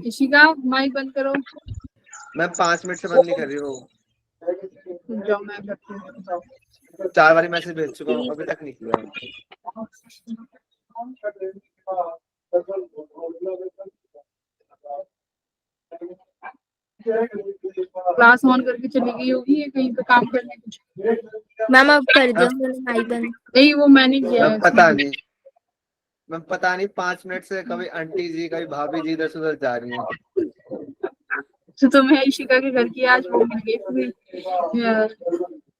Ishika mic बंद करो। मैं 5 मिनट से बंद नहीं कर रही हूँ। जाओ मैं करती हूँ। 4 बारी मैसेज भेज चुका हूँ, अभी तक नहीं किया। क्लास ऑन करके चली गई होगी, ये कहीं पे काम करने कुछ। मैम अब कर दिया मैंने माइक बंद। नहीं वो मैंने किया है। पता नहीं, मैं पता नहीं 5 मिनट से कभी आंटी जी कभी भाभी जी इधर से उधर जा रही हैं। तो तुम्हें इशिका के घर की आज वो मिल गई पूरी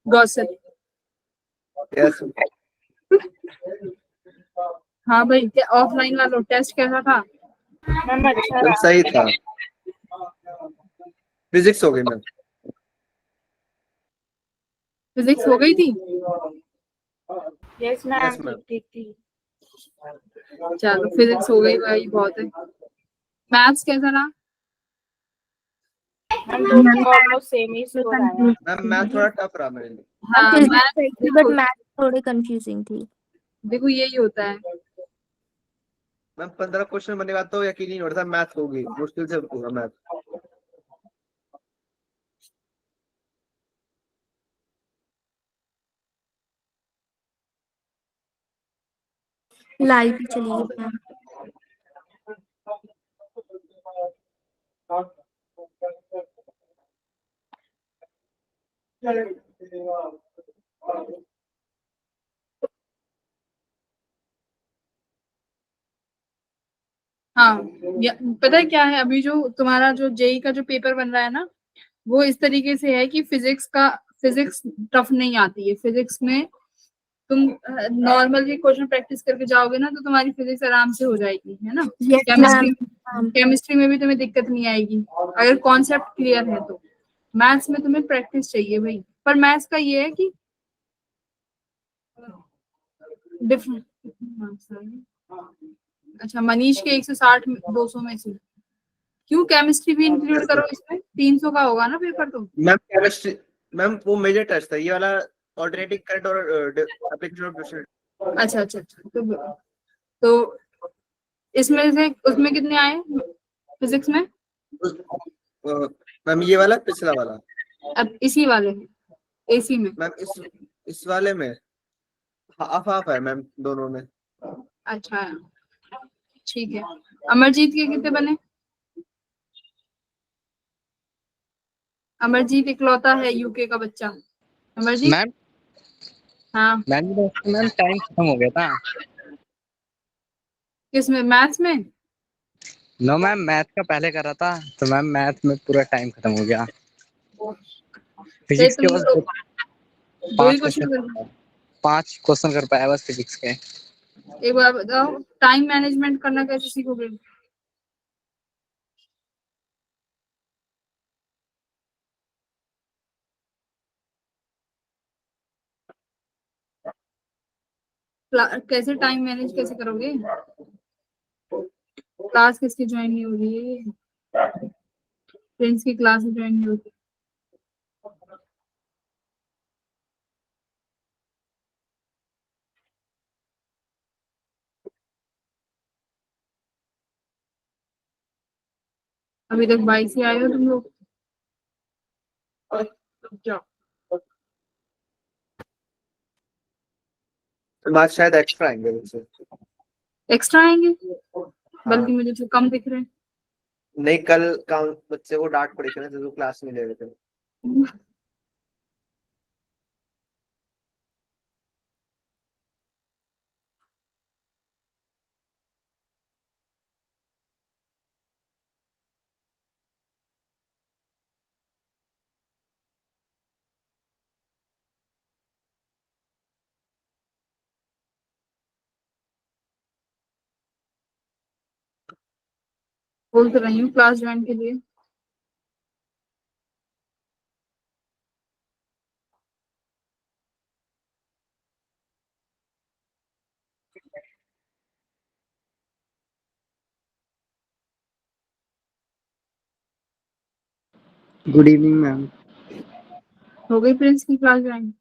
गॉसिप। यस। हाँ भाई, क्या ऑफलाइन वाला टेस्ट कैसा था? मैम अच्छा रहा। सही था। फिजिक्स हो गई मैम। फिजिक्स हो गई थी? Yes ma'am, yes ma'am. ठीक थी। चलो फिजिक्स हो गई भाई, बहुत है। मैथ्स कैसा रहा? मैम दोनों का ऑलमोस्ट सेम ही स्कोर आया। मैम मैथ थोड़ा टफ रहा मेरे लिए। हाँ बट मैथ थोड़ी कंफ्यूजिंग थी। देखो यही होता है। मैम 15 क्वेश्चन बनेगा तो यकीन नहीं हो रहा था मैथ होगी, मुश्किल से होगा मैथ। लाइव भी चली गई मैम। हाँ पता है क्या है, अभी जो तुम्हारा जो जेई का जो पेपर बन रहा है ना, वो इस तरीके से है कि फिजिक्स टफ नहीं आती है। फिजिक्स में तुम नॉर्मल ये क्वेश्चन प्रैक्टिस करके जाओगे ना तो तुम्हारी फिजिक्स आराम से हो जाएगी, है ना। केमिस्ट्री में भी तुम्हें दिक्कत नहीं आएगी अगर कॉन्सेप्ट क्लियर है तो। मैथ्स में तुम्हें प्रैक्टिस चाहिए भाई, पर मैथ्स का ये है कि डिफरेंट। अच्छा मनीष के 160 200 में से क्यों? केमिस्ट्री भी इंक्लूड करो इसमें, 300 का होगा ना पेपर तो। मैम केमिस्ट्री, मैम वो मेजर टेस्ट था ये वाला, ऑल्टरनेटिव करंट और एप्लीकेशन ऑफ डिफरेंट। अच्छा तो इसमें से उसमें कितने आए फिजिक्स में? मैम ये वाला पिछला वाला। अब इसी वाले में, एसी में। मैम इस वाले में हाफ हाफ है मैम दोनों में। अच्छा ठीक है। अमरजीत के कितने बने? अमरजीत इकलौता है यूके का बच्चा। अमरजीत। मैम हाँ मैम टाइम खत्म हो गया था। किसमें? मैथ्स में? नो मैम, मैथ का पहले कर रहा था तो मैम मैथ में पूरा टाइम खत्म हो गया। फिजिक्स के तुम बस लोग दो ही 5 क्वेश्चन क्वेश्चन कर। 5 क्वेश्चन कर पाया बस फिजिक्स के। एक बार बताओ, टाइम मैनेजमेंट करना कैसे सीखोगे? कैसे टाइम मैनेज कैसे करोगे? क्लास किसकी ज्वाइन नहीं हो रही है? फ्रेंड्स की क्लास ज्वाइन नहीं होती। अभी तक 22 ही आए हो तुम लोग। बात शायद एक्स्ट्रा आएंगे मुझसे। एक्स्ट्रा आएंगे? हाँ। बल्कि मुझे तो कम दिख रहे हैं। नहीं कल बच्चे को डांट पड़ी थी ना जो क्लास में ले रहे थे। बोल तो रही हूँ क्लास ज्वाइन के लिए। Good evening ma'am. हो गई प्रिंस की class join?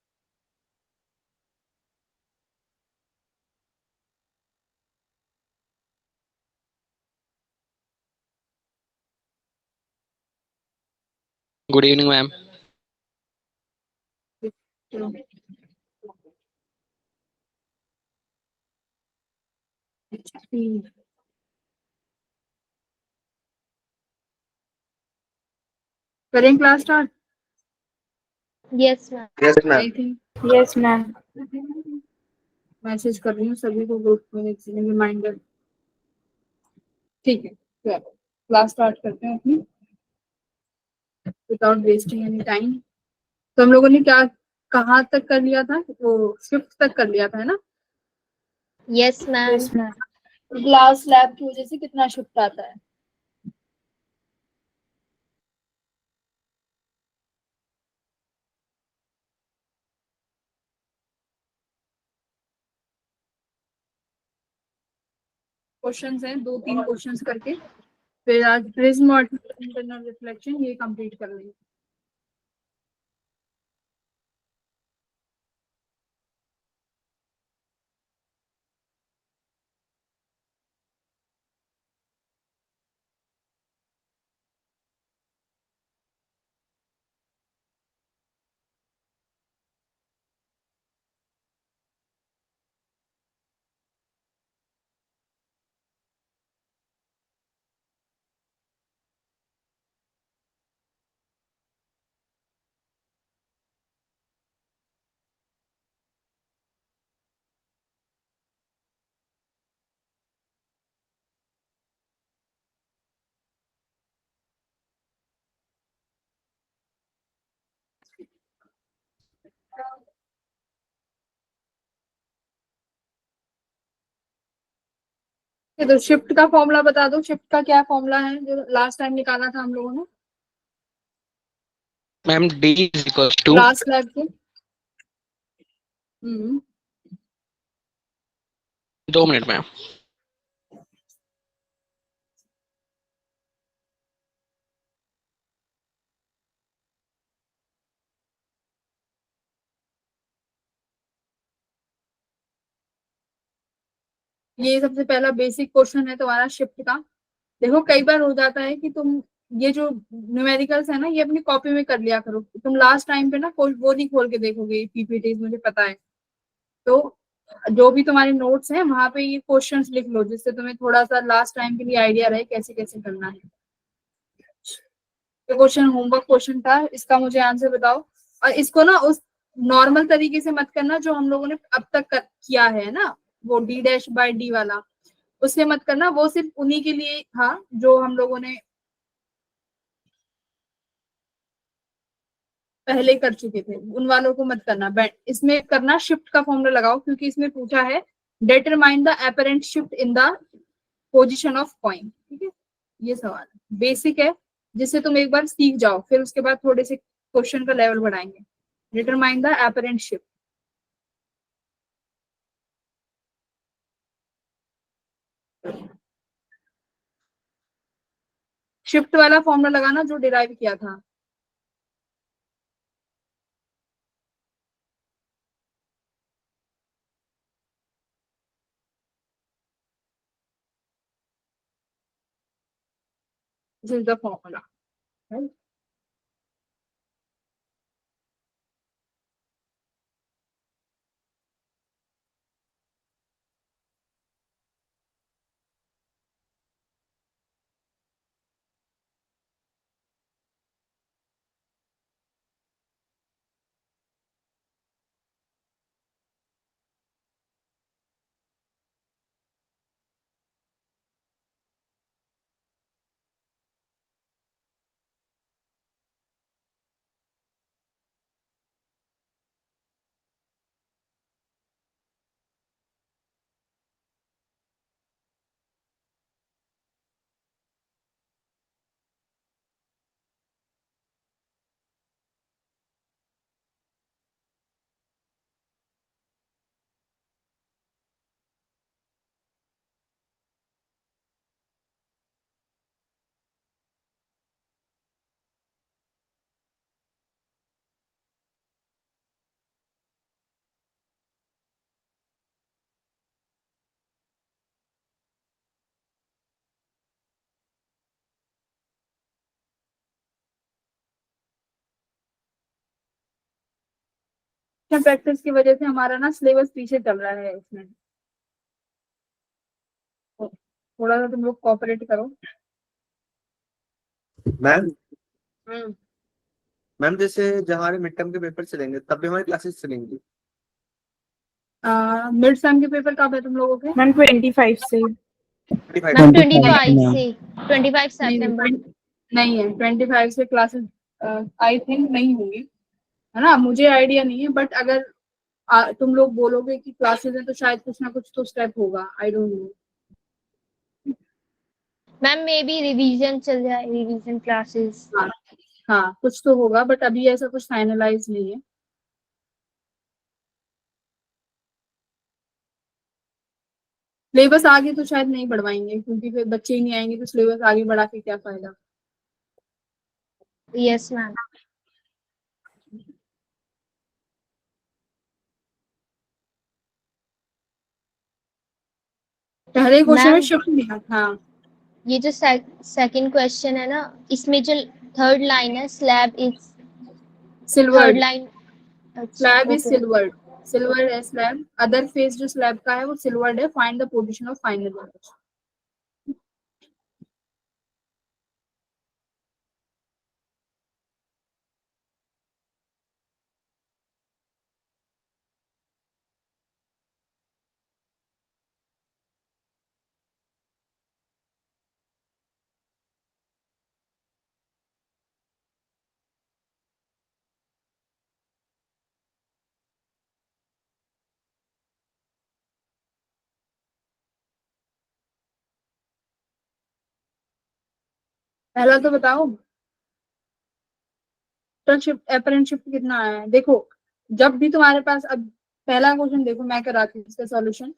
Good evening, ma'am. चलो। करें class start? Yes, ma'am. Yes, ma'am. I think Yes, ma'am. Message कर रही हूँ सभी को ग्रुप में रिमाइंडर। ठीक है, क्लास स्टार्ट करते हैं अपनी विदाउट वेस्टिंग एनी टाइम। तो हम लोगों ने क्या कहाँ तक कर लिया था? वो फिफ्थ तक कर लिया था, है ना? Yes, ma'am. Yes, ma'am. Glass lab की वजह से कितना शिफ्ट आता है? क्वेश्चंस हैं, 2-3 क्वेश्चंस करके फिर आज प्रिज्म और इंटरनल रिफ्लेक्शन ये कंप्लीट कर लेंगे। तो शिफ्ट का फॉर्मूला बता दो। शिफ्ट का क्या फॉर्मूला है जो लास्ट टाइम निकाला था हम लोगों ने Ma'am, D is equals to class lab के? 2 minutes, ma'am. ये सबसे पहला बेसिक क्वेश्चन है तुम्हारा शिफ्ट का। देखो कई बार हो जाता है कि तुम ये जो न्यूमेरिकल्स है ना ये अपनी कॉपी में कर लिया करो। तुम लास्ट टाइम पे ना कोई वो नहीं खोल के देखोगे पीपीटी, मुझे पता है। तो जो भी तुम्हारे नोट्स हैं वहां पे ये क्वेश्चंस लिख लो जिससे तुम्हें थोड़ा सा लास्ट टाइम के लिए आइडिया रहे कैसे कैसे करना है। तो क्वेश्चन होमवर्क क्वेश्चन था, इसका मुझे आंसर बताओ। और इसको ना उस नॉर्मल तरीके से मत करना जो हम लोगों ने अब तक किया है ना, वो डी डैश बाय डी वाला, उससे मत करना। वो सिर्फ उन्हीं के लिए था जो हम लोगों ने पहले कर चुके थे, उन वालों को मत करना। इसमें करना शिफ्ट का फॉर्मूला लगाओ क्योंकि इसमें पूछा है determine the apparent shift in the position of coin. ठीक है, ये सवाल बेसिक है जिससे तुम एक बार सीख जाओ, फिर उसके बाद थोड़े से क्वेश्चन का लेवल बढ़ाएंगे। Determine the apparent shift. Shift वाला फॉर्मूला लगाना जो डिराइव किया था। This is the formula. Practice की वजह से हमारा ना सिलेबस पीछे चल रहा है इसमें, तो थोड़ा सा तुम लोग कोऑपरेट करो। मैम हम्म। मैम जैसे जब हमारे मिड टर्म के पेपर चलेंगे तब भी हमारी क्लासेस चलेंगी। मिड सेम के पेपर कब है तुम लोगों के? मैम 25 से। 25 मैम 25 25 में। से 25 नहीं सितंबर। नहीं है, 25 से क्लासेस आई थिंक नहीं होंगी, है ना, मुझे आइडिया नहीं है, बट अगर तुम लोग बोलोगे कि क्लासेस है तो शायद कुछ ना कुछ तो स्टेप होगा, I don't know. Ma'am may be revision चल जाए, रिवीजन क्लासेस। हाँ हाँ कुछ तो होगा, बट अभी ऐसा कुछ फाइनलाइज नहीं है। सिलेबस आगे तो शायद नहीं बढ़वाएंगे, क्योंकि फिर बच्चे ही नहीं आएंगे तो सिलेबस आगे बढ़ा के क्या फायदा। Yes ma'am. पहले क्वेश्चन में मैम शिफ्ट नहीं था। हाँ ये जो सेकंड क्वेश्चन है ना, इसमें जो थर्ड लाइन है, slab is, third silvered, line. अच्छा slab is okay. Silvered, silver है स्लैब, अदर फेस जो स्लैब का है वो सिल्वर्ड है, find the position of final image. पहला तो बताओ शिफ्ट अपरेंट शिफ्ट कितना आया है। देखो जब भी तुम्हारे पास, अब पहला क्वेश्चन देखो मैं कराती हूँ इसका सॉल्यूशन।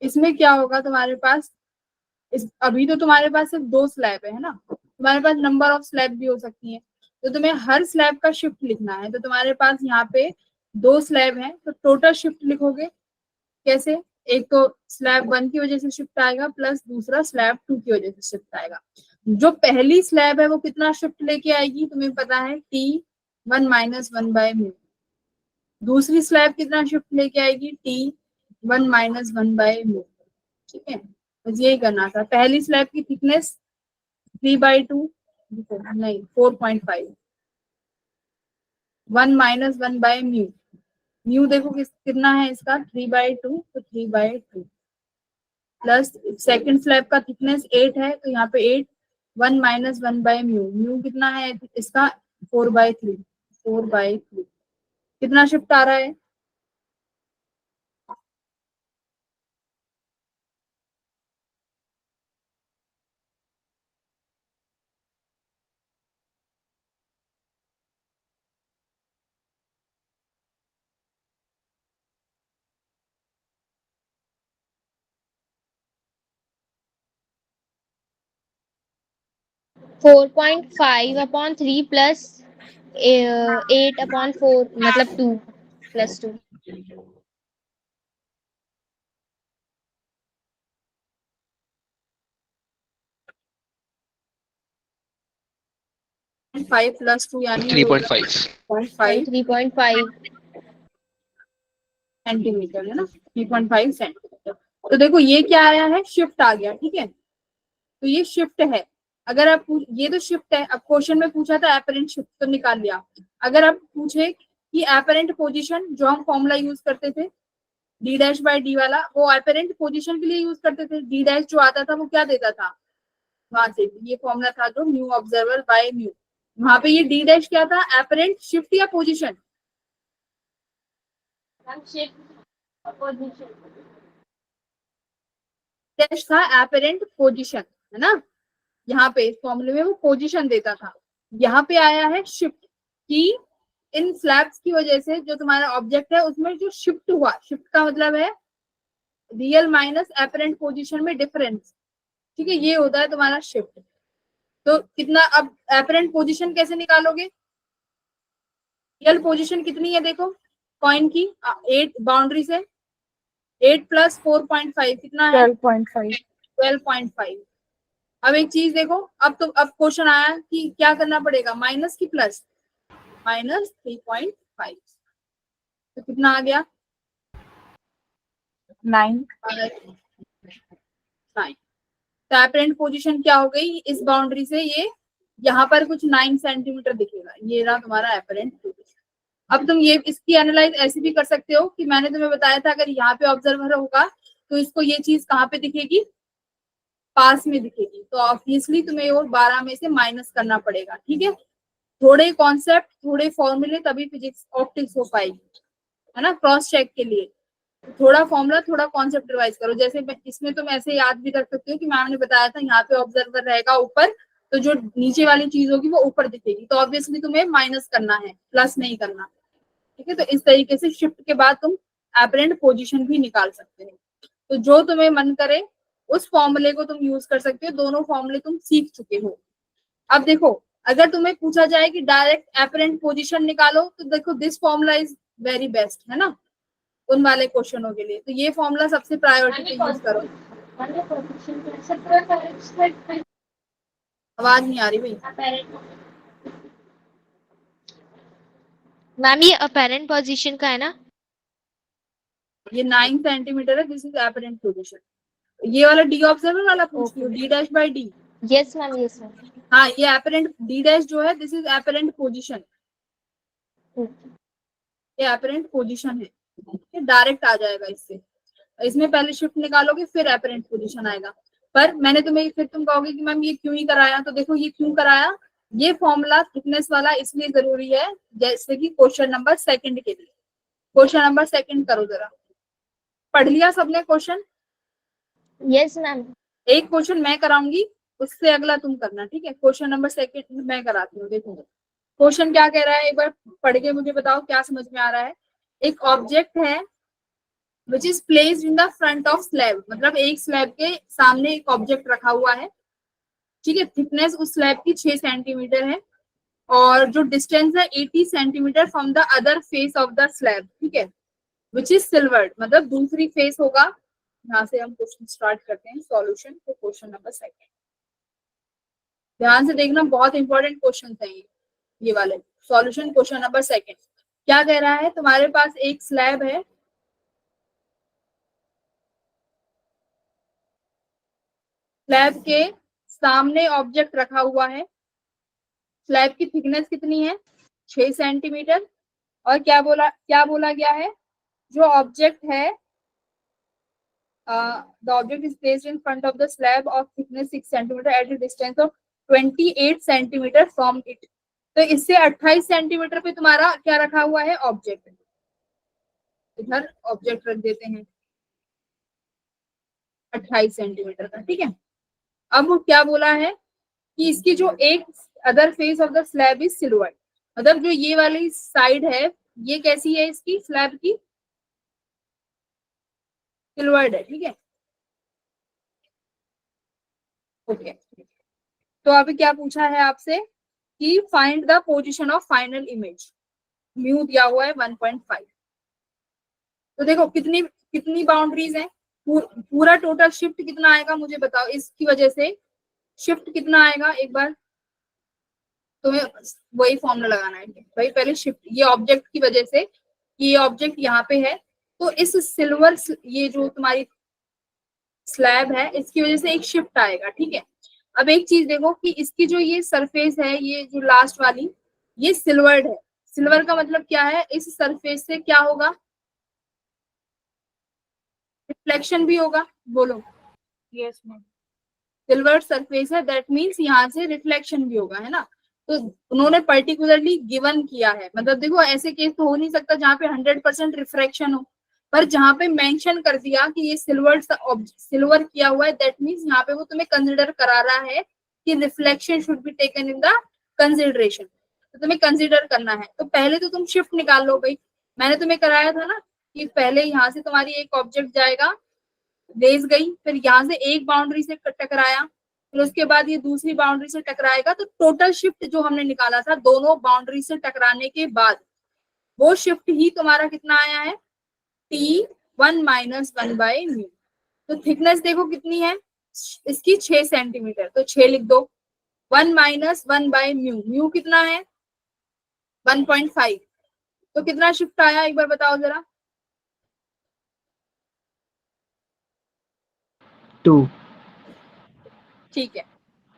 इसमें क्या होगा तुम्हारे पास, अभी तो तुम्हारे पास सिर्फ 2 स्लैब है ना, तुम्हारे पास नंबर ऑफ स्लैब भी हो सकती है, तो तुम्हें हर स्लैब का शिफ्ट लिखना है। तो तुम्हारे पास यहाँ पे 2 स्लैब है तो टोटल शिफ्ट लिखोगे कैसे, एक तो स्लैब 1 की वजह से शिफ्ट आएगा प्लस दूसरा स्लैब 2 की वजह से शिफ्ट आएगा। जो पहली स्लैब है वो कितना शिफ्ट लेके आएगी तुम्हें पता है, T1 माइनस 1/μ। दूसरी स्लैब कितना शिफ्ट लेके आएगी, T1 माइनस 1/μ। ठीक है, बस यही करना था। पहली स्लैब की थिकनेस 3/2, नहीं 4.5, 1 माइनस 1/μ। म्यू देखो कितना है इसका, 3/2, तो 3/2 प्लस सेकंड स्लैब का थिकनेस 8 है तो यहाँ पे 8, 1 माइनस 1/μ। म्यू कितना है इसका, 4/3, 4/3। कितना शिफ्ट आ रहा है, 4.5/3 प्लस 8/4, मतलब 2 प्लस 2। 5 प्लस 2 यानी ये हो गया 3.5. 0.5 3.5। सेंटीमीटर, है ना, 3.5 सेंटीमीटर। तो देखो ये क्या आया है, शिफ्ट आ गया, ठीक है, तो ये शिफ्ट है। अगर आप ये तो शिफ्ट है, अब क्वेश्चन में पूछा था एपरेंट शिफ्ट तो निकाल लिया। अगर आप पूछे कि एपरेंट पोजीशन, जो हम फॉर्मूला यूज करते थे डी डैश बाय डी वाला, वो एपरेंट पोजीशन के लिए यूज करते थे। डी डैश जो आता था वो क्या देता था, वहां से ये फॉर्मूला था जो म्यू ऑब्जर्वर बाय म्यू, वहां पे ये डी डैश क्या था, एपरेंट शिफ्ट या पोजीशन, डैश था एपरेंट पोजीशन, है ना। यहाँ पे इस फॉर्मूले में वो पोजीशन देता था। यहाँ पे आया है शिफ्ट, कि इन स्लैब्स की वजह से जो तुम्हारा ऑब्जेक्ट है उसमें जो शिफ्ट हुआ, शिफ्ट का मतलब है रियल माइनस एपरेंट पोजीशन में डिफरेंस, ठीक है, ये होता है तुम्हारा शिफ्ट। तो कितना, अब एपरेंट पोजीशन कैसे निकालोगे, रियल पोजीशन कितनी है देखो कॉइन की, 8 बाउंड्री से, 8 प्लस 4.5 कितना है, 12.5। 12.5। अब एक चीज देखो, अब क्वेश्चन आया कि क्या करना पड़ेगा, माइनस की प्लस, -3.5। तो कितना आ गया 9. 9। तो एपरेंट पोजीशन क्या हो गई, इस बाउंड्री से ये यहाँ पर कुछ 9 सेंटीमीटर दिखेगा, ये रहा तुम्हारा एपरेंट पोजीशन। अब तुम ये इसकी एनालाइज ऐसे भी कर सकते हो कि मैंने तुम्हें बताया था अगर यहाँ पे ऑब्जर्वर होगा तो इसको ये चीज कहाँ पे दिखेगी, पास में दिखेगी, तो ऑब्वियसली तुम्हें और 12 में से माइनस करना पड़ेगा। ठीक है, थोड़े कॉन्सेप्ट थोड़े फॉर्मूले तभी फिजिक्स ऑप्टिक्स हो पाएगी, है ना। क्रॉस चेक के लिए थोड़ा फॉर्मूला थोड़ा कॉन्सेप्ट रिवाइज करो। जैसे इसमें तुम ऐसे याद भी कर सकते हो कि मैम ने बताया था यहाँ पे ऑब्जर्वर रहेगा ऊपर, तो जो नीचे वाली चीज होगी वो ऊपर दिखेगी, तो ऑब्वियसली तुम्हें माइनस करना है, प्लस नहीं करना। ठीक है, तो इस तरीके से शिफ्ट के बाद तुम एपरेंट पोजीशन भी निकाल सकते हो। तो जो तुम्हें मन करे उस फॉर्मूले को तुम यूज कर सकते हो, दोनों फॉर्मूले तुम सीख चुके हो। अब देखो अगर तुम्हें पूछा जाए कि डायरेक्ट एपरेंट पोजीशन निकालो, तो देखो this formula is very best, है ना, उन वाले क्वेश्चनों के लिए। तो ये फॉर्मूला सबसे प्रायोरिटी पे यूज करो। आवाज नहीं आ रही भाई। मैम ये अपेरेंट पोजीशन का है ना? ये 9 सेंटीमीटर है, दिस इज एपरेंट पोजीशन। ये वाला डी ऑब्जर्वर वाला पूछ लो, D dash by D. Yes ma'am, yes ma'am. हाँ, ये एपरेंट डी डैश जो है दिस इज एपरेंट पोजीशन, ये एपरेंट पोजीशन है, डायरेक्ट आ जाएगा इससे। इसमें पहले शिफ्ट निकालोगे फिर एपरेंट पोजीशन आएगा। पर मैंने तुम्हें फिर तुम कहोगे कि मैम ये क्यों ही कराया, तो देखो ये क्यों कराया, ये फॉर्मूला थिकनेस वाला इसलिए जरूरी है जैसे कि क्वेश्चन नंबर 2 के लिए। क्वेश्चन नंबर 2 करो जरा, पढ़ लिया सबने क्वेश्चन? Yes ma'am. एक क्वेश्चन मैं कराऊंगी, उससे अगला तुम करना, ठीक है। क्वेश्चन नंबर 2 मैं कराती हूँ। देखो क्वेश्चन क्या कह रहा है, एक बार पढ़ के मुझे बताओ क्या समझ में आ रहा है। एक ऑब्जेक्ट है which is placed in the front of slab, मतलब एक स्लैब के सामने एक ऑब्जेक्ट रखा हुआ है, ठीक है। थिकनेस उस स्लैब की 6 सेंटीमीटर है और जो डिस्टेंस है 80 centimetre from the other face of the slab, ठीक है, विच इज सिल्वर्ड, मतलब दूसरी फेस होगा। यहाँ से हम क्वेश्चन स्टार्ट करते हैं सॉल्यूशन। तो क्वेश्चन नंबर 2 ध्यान से देखना, बहुत इंपॉर्टेंट क्वेश्चन है ये वाले। सॉल्यूशन क्वेश्चन नंबर 2 क्या कह रहा है, तुम्हारे पास एक स्लैब है, स्लैब के सामने ऑब्जेक्ट रखा हुआ है, स्लैब की थिकनेस कितनी है 6 सेंटीमीटर, और क्या बोला गया है, जो ऑब्जेक्ट है the object is placed in front of the slab of thickness 6 centimeter at a distance of 28 centimeter from it। तो इससे 28 सेंटीमीटर पे तुम्हारा क्या रखा हुआ है, ऑब्जेक्ट। इधर ऑब्जेक्ट रख देते हैं 28 सेंटीमीटर का, ठीक है। अब वो क्या बोला है कि इसकी जो एक other face of the slab is silvered, मतलब जो ये वाली साइड है ये कैसी है, इसकी स्लैब की सिल्वर्ड है, ठीक है। ओके, तो अभी क्या पूछा है आपसे कि find the position of final image, mu दिया हुआ है 1.5। तो देखो कितनी कितनी बाउंड्रीज हैं, पूरा टोटल शिफ्ट कितना आएगा मुझे बताओ, इसकी वजह से शिफ्ट कितना आएगा, एक बार तुम्हें वही फॉर्मूला लगाना है भाई। पहले शिफ्ट, ये ऑब्जेक्ट की वजह से, ये ऑब्जेक्ट यहाँ पे है, तो इस सिल्वर ये जो तुम्हारी स्लैब है इसकी वजह से एक शिफ्ट आएगा, ठीक है। अब एक चीज देखो कि इसकी जो ये सरफेस है, ये जो लास्ट वाली ये सिल्वर्ड है। सिल्वर का मतलब क्या है, इस सरफेस से क्या होगा, रिफ्लेक्शन भी होगा, बोलो। Yes ma'am. सिल्वर सरफेस है, दैट मीन्स यहाँ से रिफ्लेक्शन भी होगा, है ना। तो उन्होंने पर्टिकुलरली गिवन किया है, मतलब देखो ऐसे केस तो हो नहीं सकता जहाँ पे 100% रिफ्रैक्शन हो, पर जहाँ पे मेंशन कर दिया कि ये सिल्वर किया हुआ है, दैट मीन्स यहाँ पे वो तुम्हें कंसिडर करा रहा है कि reflection should be taken in the consideration, तो तुम्हें कंसिडर करना है। तो पहले तो तुम शिफ्ट निकाल लो भाई, मैंने तुम्हें कराया था ना कि पहले यहाँ से तुम्हारी एक ऑब्जेक्ट जाएगा, रेस गई, फिर यहाँ से एक बाउंड्री से टकराया, फिर उसके बाद ये दूसरी बाउंड्री से टकराएगा, तो टोटल शिफ्ट जो हमने निकाला था दोनों बाउंड्री से टकराने के बाद, वो शिफ्ट ही तुम्हारा कितना आया है, T1 - 1/μ। तो थिकनेस देखो कितनी है इसकी 6 सेंटीमीटर, तो 6 लिख दो, 1 - 1/μ, म्यू कितना है 1.5, तो कितना शिफ्ट आया एक बार बताओ जरा। 2। ठीक है,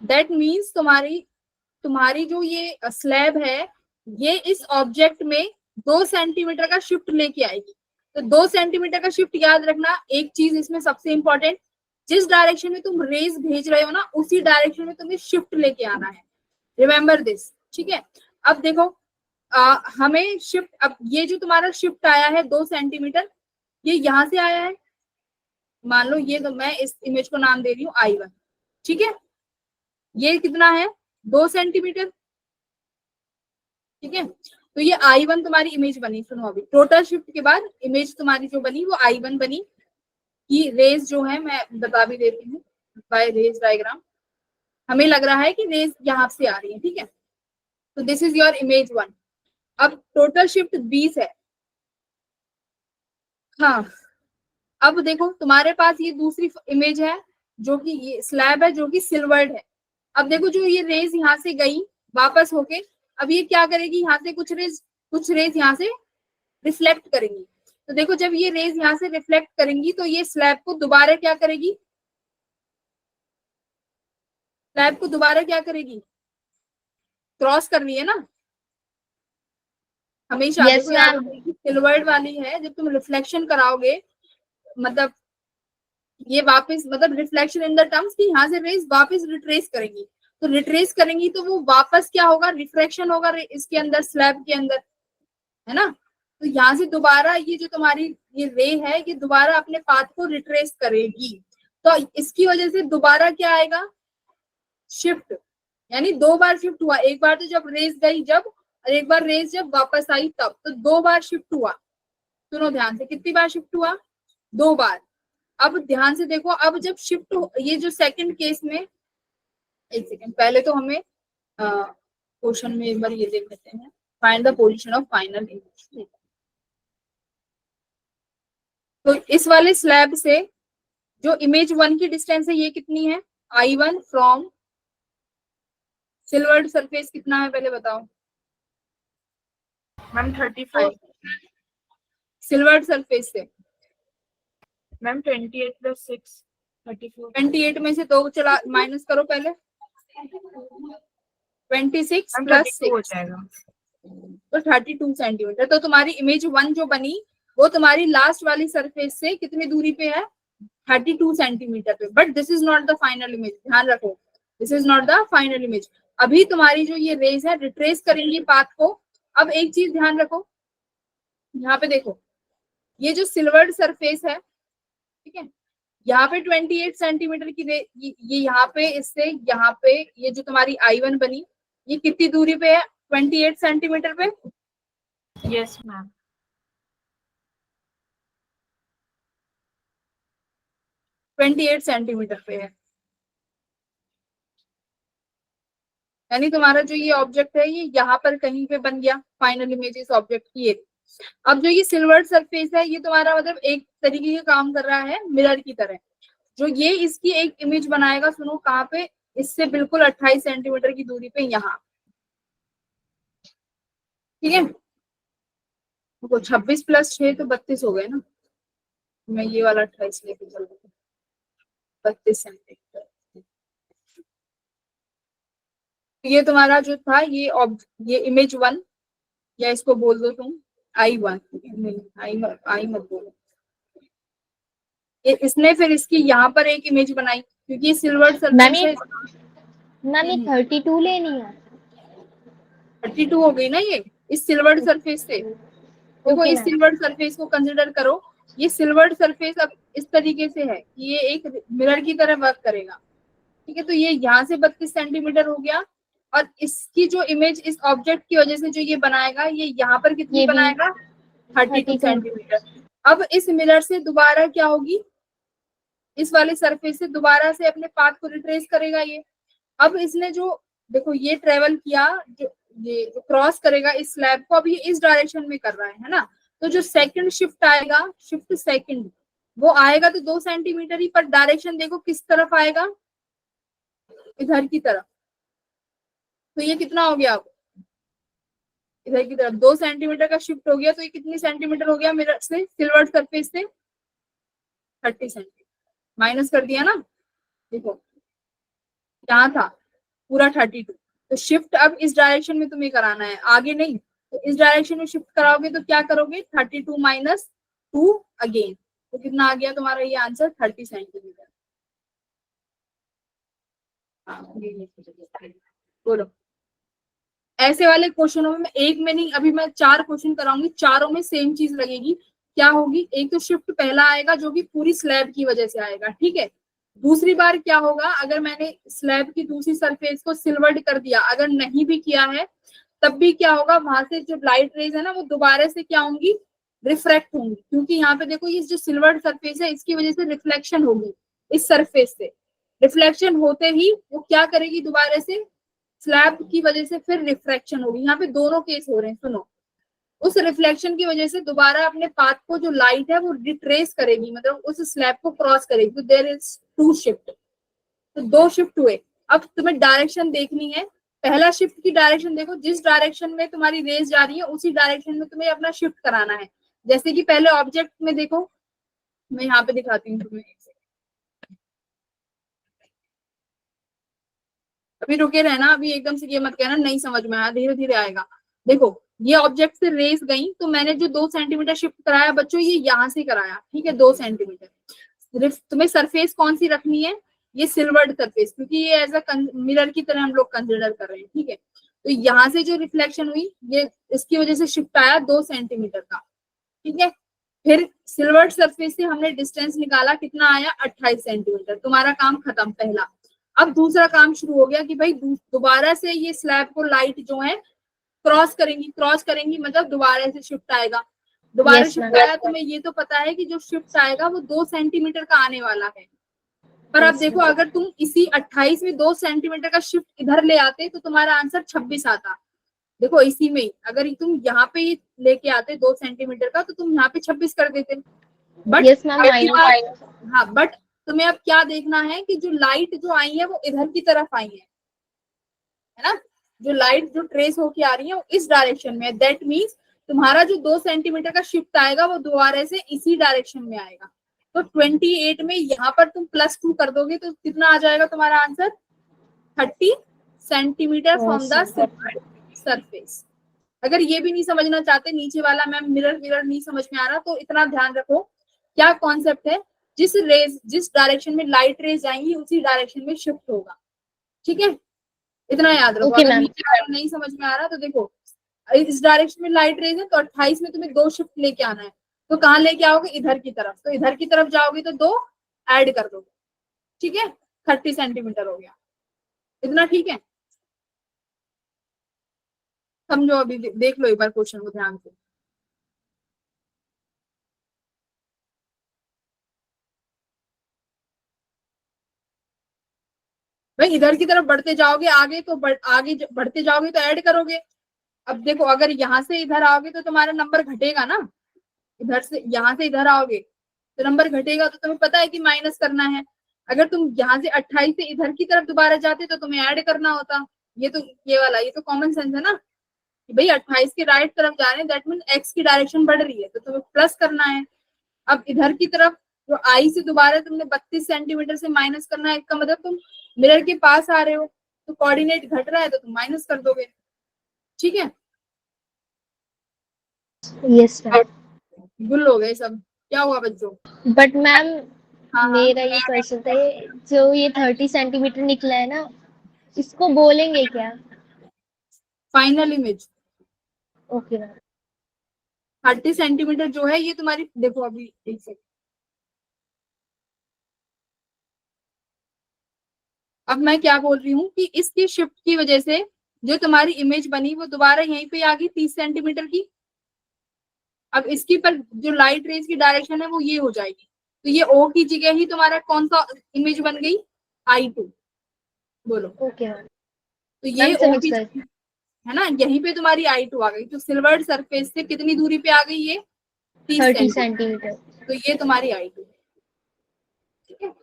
दैट मीन्स तुम्हारी जो ये स्लैब है ये इस ऑब्जेक्ट में 2 सेंटीमीटर का शिफ्ट लेके आएगी। तो 2 सेंटीमीटर का शिफ्ट याद रखना। एक चीज इसमें सबसे इंपॉर्टेंट, जिस डायरेक्शन में तुम रेज भेज रहे हो ना उसी डायरेक्शन में तुम्हें शिफ्ट लेके आना है। रिमेम्बर दिस, ठीक है। अब देखो हमें शिफ्ट, अब ये जो तुम्हारा शिफ्ट आया है 2 सेंटीमीटर, ये यहाँ से आया है। मान लो ये, तो मैं इस इमेज को नाम दे रही हूँ I1, ठीक है। ये कितना है 2 सेंटीमीटर, ठीक है। तो ये I1 तुम्हारी इमेज बनी। सुनो अभी टोटल शिफ्ट के बाद इमेज तुम्हारी जो बनी वो I1 बनी। कि रेज जो है मैं बता भी देती हूँ बाय रेज डायग्राम। हमें लग रहा है कि रेज यहाँ से आ रही है, ठीक है। तो दिस इज योर इमेज 1। अब टोटल शिफ्ट 20 है। हाँ, अब देखो तुम्हारे पास ये दूसरी इमेज है जो कि ये स्लैब है जो कि सिल्वर्ड है। अब देखो जो ये रेज यहाँ से गई वापस होके, अब ये क्या करेगी, यहाँ से कुछ रेज यहाँ से रिफ्लेक्ट करेंगी। तो देखो जब ये रेज यहाँ से रिफ्लेक्ट करेंगी तो ये स्लैब को दोबारा क्या करेगी, स्लैब को दोबारा क्या करेगी, क्रॉस कर रही है ना हमेशा। Yes, देखो याद ma'am. रखिए सिल्वर्ड वाली है, जब तुम रिफ्लेक्शन कराओगे मतलब ये वापस, मतलब रिफ्लेक्शन इन द टर्म्स कि यहाँ से रेज वापस रिट्रेस करेंगी। तो रिट्रेस करेंगी तो वो वापस क्या होगा, रिफ्रैक्शन होगा इसके अंदर, स्लैब के अंदर, है ना। तो यहाँ से दोबारा ये जो तुम्हारी ये रे है ये दोबारा अपने पाथ को रिट्रेस करेगी। तो इसकी वजह से दोबारा क्या आएगा, शिफ्ट। यानी 2 बार शिफ्ट हुआ, एक बार तो जब रेस गई जब, और एक बार रेस जब वापस आई तब, तो 2 बार शिफ्ट हुआ। सुनो ध्यान से, कितनी बार शिफ्ट हुआ, 2 बार। अब ध्यान से देखो, अब जब शिफ्ट ये जो सेकंड केस में, एक सेकंड पहले तो हमें क्वेश्चन में एक बार ये देख लेते हैं, find the position of final image. तो इस वाले स्लैब से जो इमेज 1 की डिस्टेंस है ये कितनी है, I1 फ्रॉम सिल्वर्ड सरफेस कितना है पहले बताओ। मैम 35। सिल्वर्ड सरफेस से मैम 28 + 6 34। 28 में से 2 चला माइनस करो पहले, 26 मैम प्लस 32 हो 6 जाएगा। तो 32 सेंटीमीटर। तो तुम्हारी इमेज 1 जो बनी वो तुम्हारी लास्ट वाली सरफेस से कितनी दूरी पे है, 32 सेंटीमीटर पे। But this is not the final image, ध्यान रखो, this is not the final image. अभी तुम्हारी जो ये रेज है रिट्रेस करेंगी पाथ को। अब एक चीज ध्यान रखो, यहाँ पे देखो ये जो सिल्वर्ड सरफेस है, ठीक है, यहाँ पे 28 सेंटीमीटर की ये यहाँ पे इससे यहाँ पे ये जो तुम्हारी I1 बनी ये कितनी दूरी पे है, 28 सेंटीमीटर पे। Yes ma'am. 28 सेंटीमीटर पे है। यानी तुम्हारा जो ये ऑब्जेक्ट है ये यहाँ पर कहीं पे बन गया फाइनल इमेज इस ऑब्जेक्ट की। अब जो ये सिल्वर सरफेस है ये तुम्हारा मतलब एक तरीके का काम कर रहा है मिरर की तरह। जो ये इसकी एक इमेज बनाएगा, सुनो कहाँ पे, इससे बिल्कुल 28 सेंटीमीटर की दूरी पे यहाँ, ठीक है। वो 26 + 6 तो 32 हो गए ना। मैं ये वाला 28 लेके चल रही हूँ, 32 सेंटीमीटर। ये तुम्हारा जो था ये इमेज 1, या इसको बोल दो तुम I1, आई मत बोलो। इसने फिर इसकी यहाँ पर एक इमेज बनाई क्योंकि सिल्वर सरफेस है। मैम ये 32 लेनी है। 32 हो गई ना ये इस सिल्वर सरफेस से। देखो Okay, इस ma'am. सिल्वर सरफेस को कंसिडर करो। ये सिल्वर सरफेस अब इस तरीके से है कि ये एक मिरर की तरह वर्क करेगा, ठीक है। तो ये यहाँ से 32 सेंटीमीटर हो गया, और इसकी जो इमेज इस ऑब्जेक्ट की वजह से जो ये बनाएगा ये यहाँ पर कितनी ये भी बनाएगा, 32 32 सेंटीमीटर। अब इस मिरर से दोबारा क्या होगी, इस वाले सरफेस से दोबारा से अपने पाथ को रिट्रेस करेगा ये। अब इसने जो देखो ये ट्रेवल किया, जो ये क्रॉस करेगा इस स्लैब को, अब ये इस डायरेक्शन में कर रहा है ना। तो जो सेकंड शिफ्ट आएगा, शिफ्ट सेकंड, वो आएगा तो 2 सेंटीमीटर ही, पर डायरेक्शन देखो किस तरफ आएगा, इधर की तरफ। तो ये कितना हो गया, अब इधर की तरफ 2 सेंटीमीटर का शिफ्ट हो गया, तो ये कितनी सेंटीमीटर हो गया मिरर से, सिल्वर्ड सरफेस से? 30 सेंटीमीटर। माइनस कर दिया ना, देखो यहाँ था पूरा 32, तो शिफ्ट अब इस डायरेक्शन में तुम्हें कराना है, आगे नहीं। तो इस डायरेक्शन में शिफ्ट कराओगे तो क्या करोगे, 32 माइनस 2 अगेन, तो कितना आ गया तुम्हारा ये आंसर, 30 सेंटीमीटर। बोलो। ऐसे वाले क्वेश्चनों में एक में नहीं, अभी मैं 4 क्वेश्चन कराऊंगी, चारों में सेम चीज लगेगी। क्या होगी, एक तो शिफ्ट पहला आएगा जो कि पूरी स्लैब की वजह से आएगा, ठीक है। दूसरी बार क्या होगा, अगर मैंने स्लैब की दूसरी सरफेस को सिल्वर्ड कर दिया, अगर नहीं भी किया है तब भी क्या होगा, वहां से जो लाइट रेज है ना वो दोबारा से क्या होंगी, रिफ्रैक्ट होंगी, क्योंकि यहाँ पे देखो ये जो सिल्वर्ड सरफेस है इसकी वजह से रिफ्लेक्शन होगी इस सरफेस से। रिफ्लेक्शन होते ही वो क्या करेगी, दोबारा से स्लैब की वजह से फिर रिफ्रैक्शन होगी। यहाँ पे दोनों केस हो रहे हैं, सुनो। उस रिफ्लेक्शन की वजह से दोबारा अपने पाथ को जो लाइट है वो रिट्रेस करेगी, मतलब उस स्लैब को क्रॉस करेगी, तो देयर इज 2 शिफ्ट, तो 2 शिफ्ट हुए। अब तुम्हें डायरेक्शन देखनी है, पहला शिफ्ट की डायरेक्शन देखो, जिस डायरेक्शन में तुम्हारी रेज जा रही है उसी डायरेक्शन में तुम्हें अपना शिफ्ट कराना है। जैसे कि पहले ऑब्जेक्ट में देखो, मैं यहाँ पे दिखाती हूँ तुम्हें, अभी रुके रहना, अभी एकदम से ये मत कहना नहीं समझ में आया, धीरे धीरे आएगा। देखो ये ऑब्जेक्ट से रेस गई, तो मैंने जो 2 सेंटीमीटर शिफ्ट कराया बच्चों, ये यहाँ से कराया, ठीक है, 2 सेंटीमीटर। तुम्हें सरफेस कौन सी रखनी है, ये सिल्वर्ड सरफेस, क्योंकि ये एज अ मिरर की तरह हम लोग कंसिडर कर रहे हैं, ठीक है। तो यहाँ से जो रिफ्लेक्शन हुई, ये इसकी वजह से शिफ्ट आया 2 सेंटीमीटर का, ठीक है। फिर सिल्वर्ड सरफेस से हमने डिस्टेंस निकाला, कितना आया, 28 सेंटीमीटर। तुम्हारा काम खत्म पहला। अब दूसरा काम शुरू हो गया कि भाई दोबारा से ये स्लैब को लाइट जो है क्रॉस करेंगी मतलब दोबारा से शिफ्ट आएगा। दोबारा Yes, शिफ्ट ma'am. आया, तुम्हें ये तो पता है कि जो शिफ्ट आएगा वो 2 सेंटीमीटर का आने वाला है। पर अब Yes, देखो ma'am. अगर तुम इसी 28 में 2 सेंटीमीटर का शिफ्ट इधर ले आते तो तुम्हारा आंसर 26 आता। देखो इसी में ही अगर तुम यहाँ पे ये लेके आते 2 सेंटीमीटर का, तो तुम यहाँ पे 26 कर देते। But Yes, ma'am. Minus. हाँ, बट तुम्हें अब क्या देखना है कि जो लाइट जो आई है वो इधर की तरफ आई है ना, जो लाइट जो ट्रेस होके आ रही है वो इस डायरेक्शन में है। दैट मीन्स तुम्हारा जो 2 सेंटीमीटर का शिफ्ट आएगा वो दोबारा से इसी डायरेक्शन में आएगा। तो 28 में यहाँ पर तुम +2 कर दोगे तो कितना आ जाएगा तुम्हारा answer, 30 centimetre from the surface. अगर ये भी नहीं समझना चाहते नीचे वाला मैम मिरर नहीं समझ में आ रहा, तो इतना ध्यान रखो क्या कॉन्सेप्ट है, जिस डायरेक्शन में लाइट रेज जाएंगी उसी डायरेक्शन में शिफ्ट होगा, ठीक है। इतना याद रखो। Okay, अगर ma'am. नीचे वाला नहीं समझ में आ रहा तो देखो इस डायरेक्शन में लाइट रेज है, तो 28 में तुम्हें 2 शिफ्ट लेके आना है, तो कहाँ लेके आओगे, इधर की तरफ। तो इधर की तरफ जाओगे तो 2 ऐड कर दोगे, ठीक है, 30 सेंटीमीटर हो गया। इतना ठीक है, समझो। अभी देख लो एक बार क्वेश्चन को ध्यान से। भाई इधर की तरफ बढ़ते जाओगे आगे तो आगे बढ़ते जाओगे तो ऐड करोगे। अब देखो अगर यहाँ से इधर आओगे तो तुम्हारा नंबर घटेगा ना, इधर से यहाँ से इधर आओगे तो नंबर घटेगा, तो तुम्हें पता है कि माइनस करना है। अगर तुम यहाँ से 28 से इधर की तरफ दोबारा जाते तो तुम्हें ऐड करना होता। ये तो ये वाला ये तो कॉमन सेंस है ना कि भाई 28 के राइट तरफ जा रहे हैं, दैट मीन एक्स की डायरेक्शन बढ़ रही है, तो तुम्हें प्लस करना है। अब इधर की तरफ जो आई से दोबारा तुमने 32 सेंटीमीटर से माइनस करना है, इसका मतलब तुम मिरर के पास आ रहे हो तो कोऑर्डिनेट घट रहा है तो तुम माइनस कर दोगे, ठीक है। Yes, ma'am. गुल हो गए सब, क्या हुआ बच्चों। But ma'am, हाँ मेरा ये क्वेश्चन था, जो ये 30 सेंटीमीटर निकला है ना, इसको बोलेंगे क्या? Final image okay ma'am. 30 centimetre जो है ये तुम्हारी, देखो अभी एक सेकंड, अब मैं क्या बोल रही हूँ कि इसकी शिफ्ट की वजह से जो तुम्हारी इमेज बनी वो दोबारा यहीं पे आ गई 30 सेंटीमीटर की। अब इसकी पर जो लाइट रेज की डायरेक्शन है वो ये हो जाएगी, तो ये O की जगह ही तुम्हारा कौन सा इमेज बन गई, I2। बोलो, ओके मैम. तो ये मैम O समझ की गए. है ना, यहीं पे तुम्हारी I2 आ गई। तो सिल्वर्ड सरफेस से कितनी दूरी पे आ गई ये, 30 30 सेंटीमीटर। सेंटीमीटर. तो ये तुम्हारी I2, ठीक है।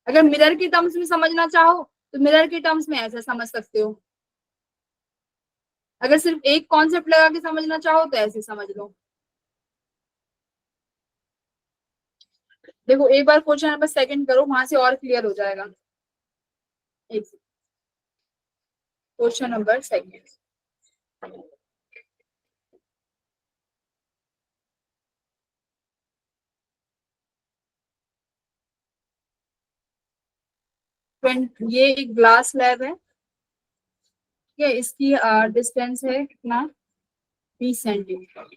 अगर मिरर के टर्म्स में समझना चाहो तो मिरर के टर्म्स में ऐसा समझ सकते हो, अगर सिर्फ एक कॉन्सेप्ट लगा के समझना चाहो तो ऐसे समझ लो। देखो एक बार क्वेश्चन नंबर सेकंड करो, वहां से और क्लियर हो जाएगा। क्वेश्चन नंबर सेकंड, ये एक ग्लास लैब है, ठीक है, इसकी डिस्टेंस है कितना, 20 सेंटीमीटर।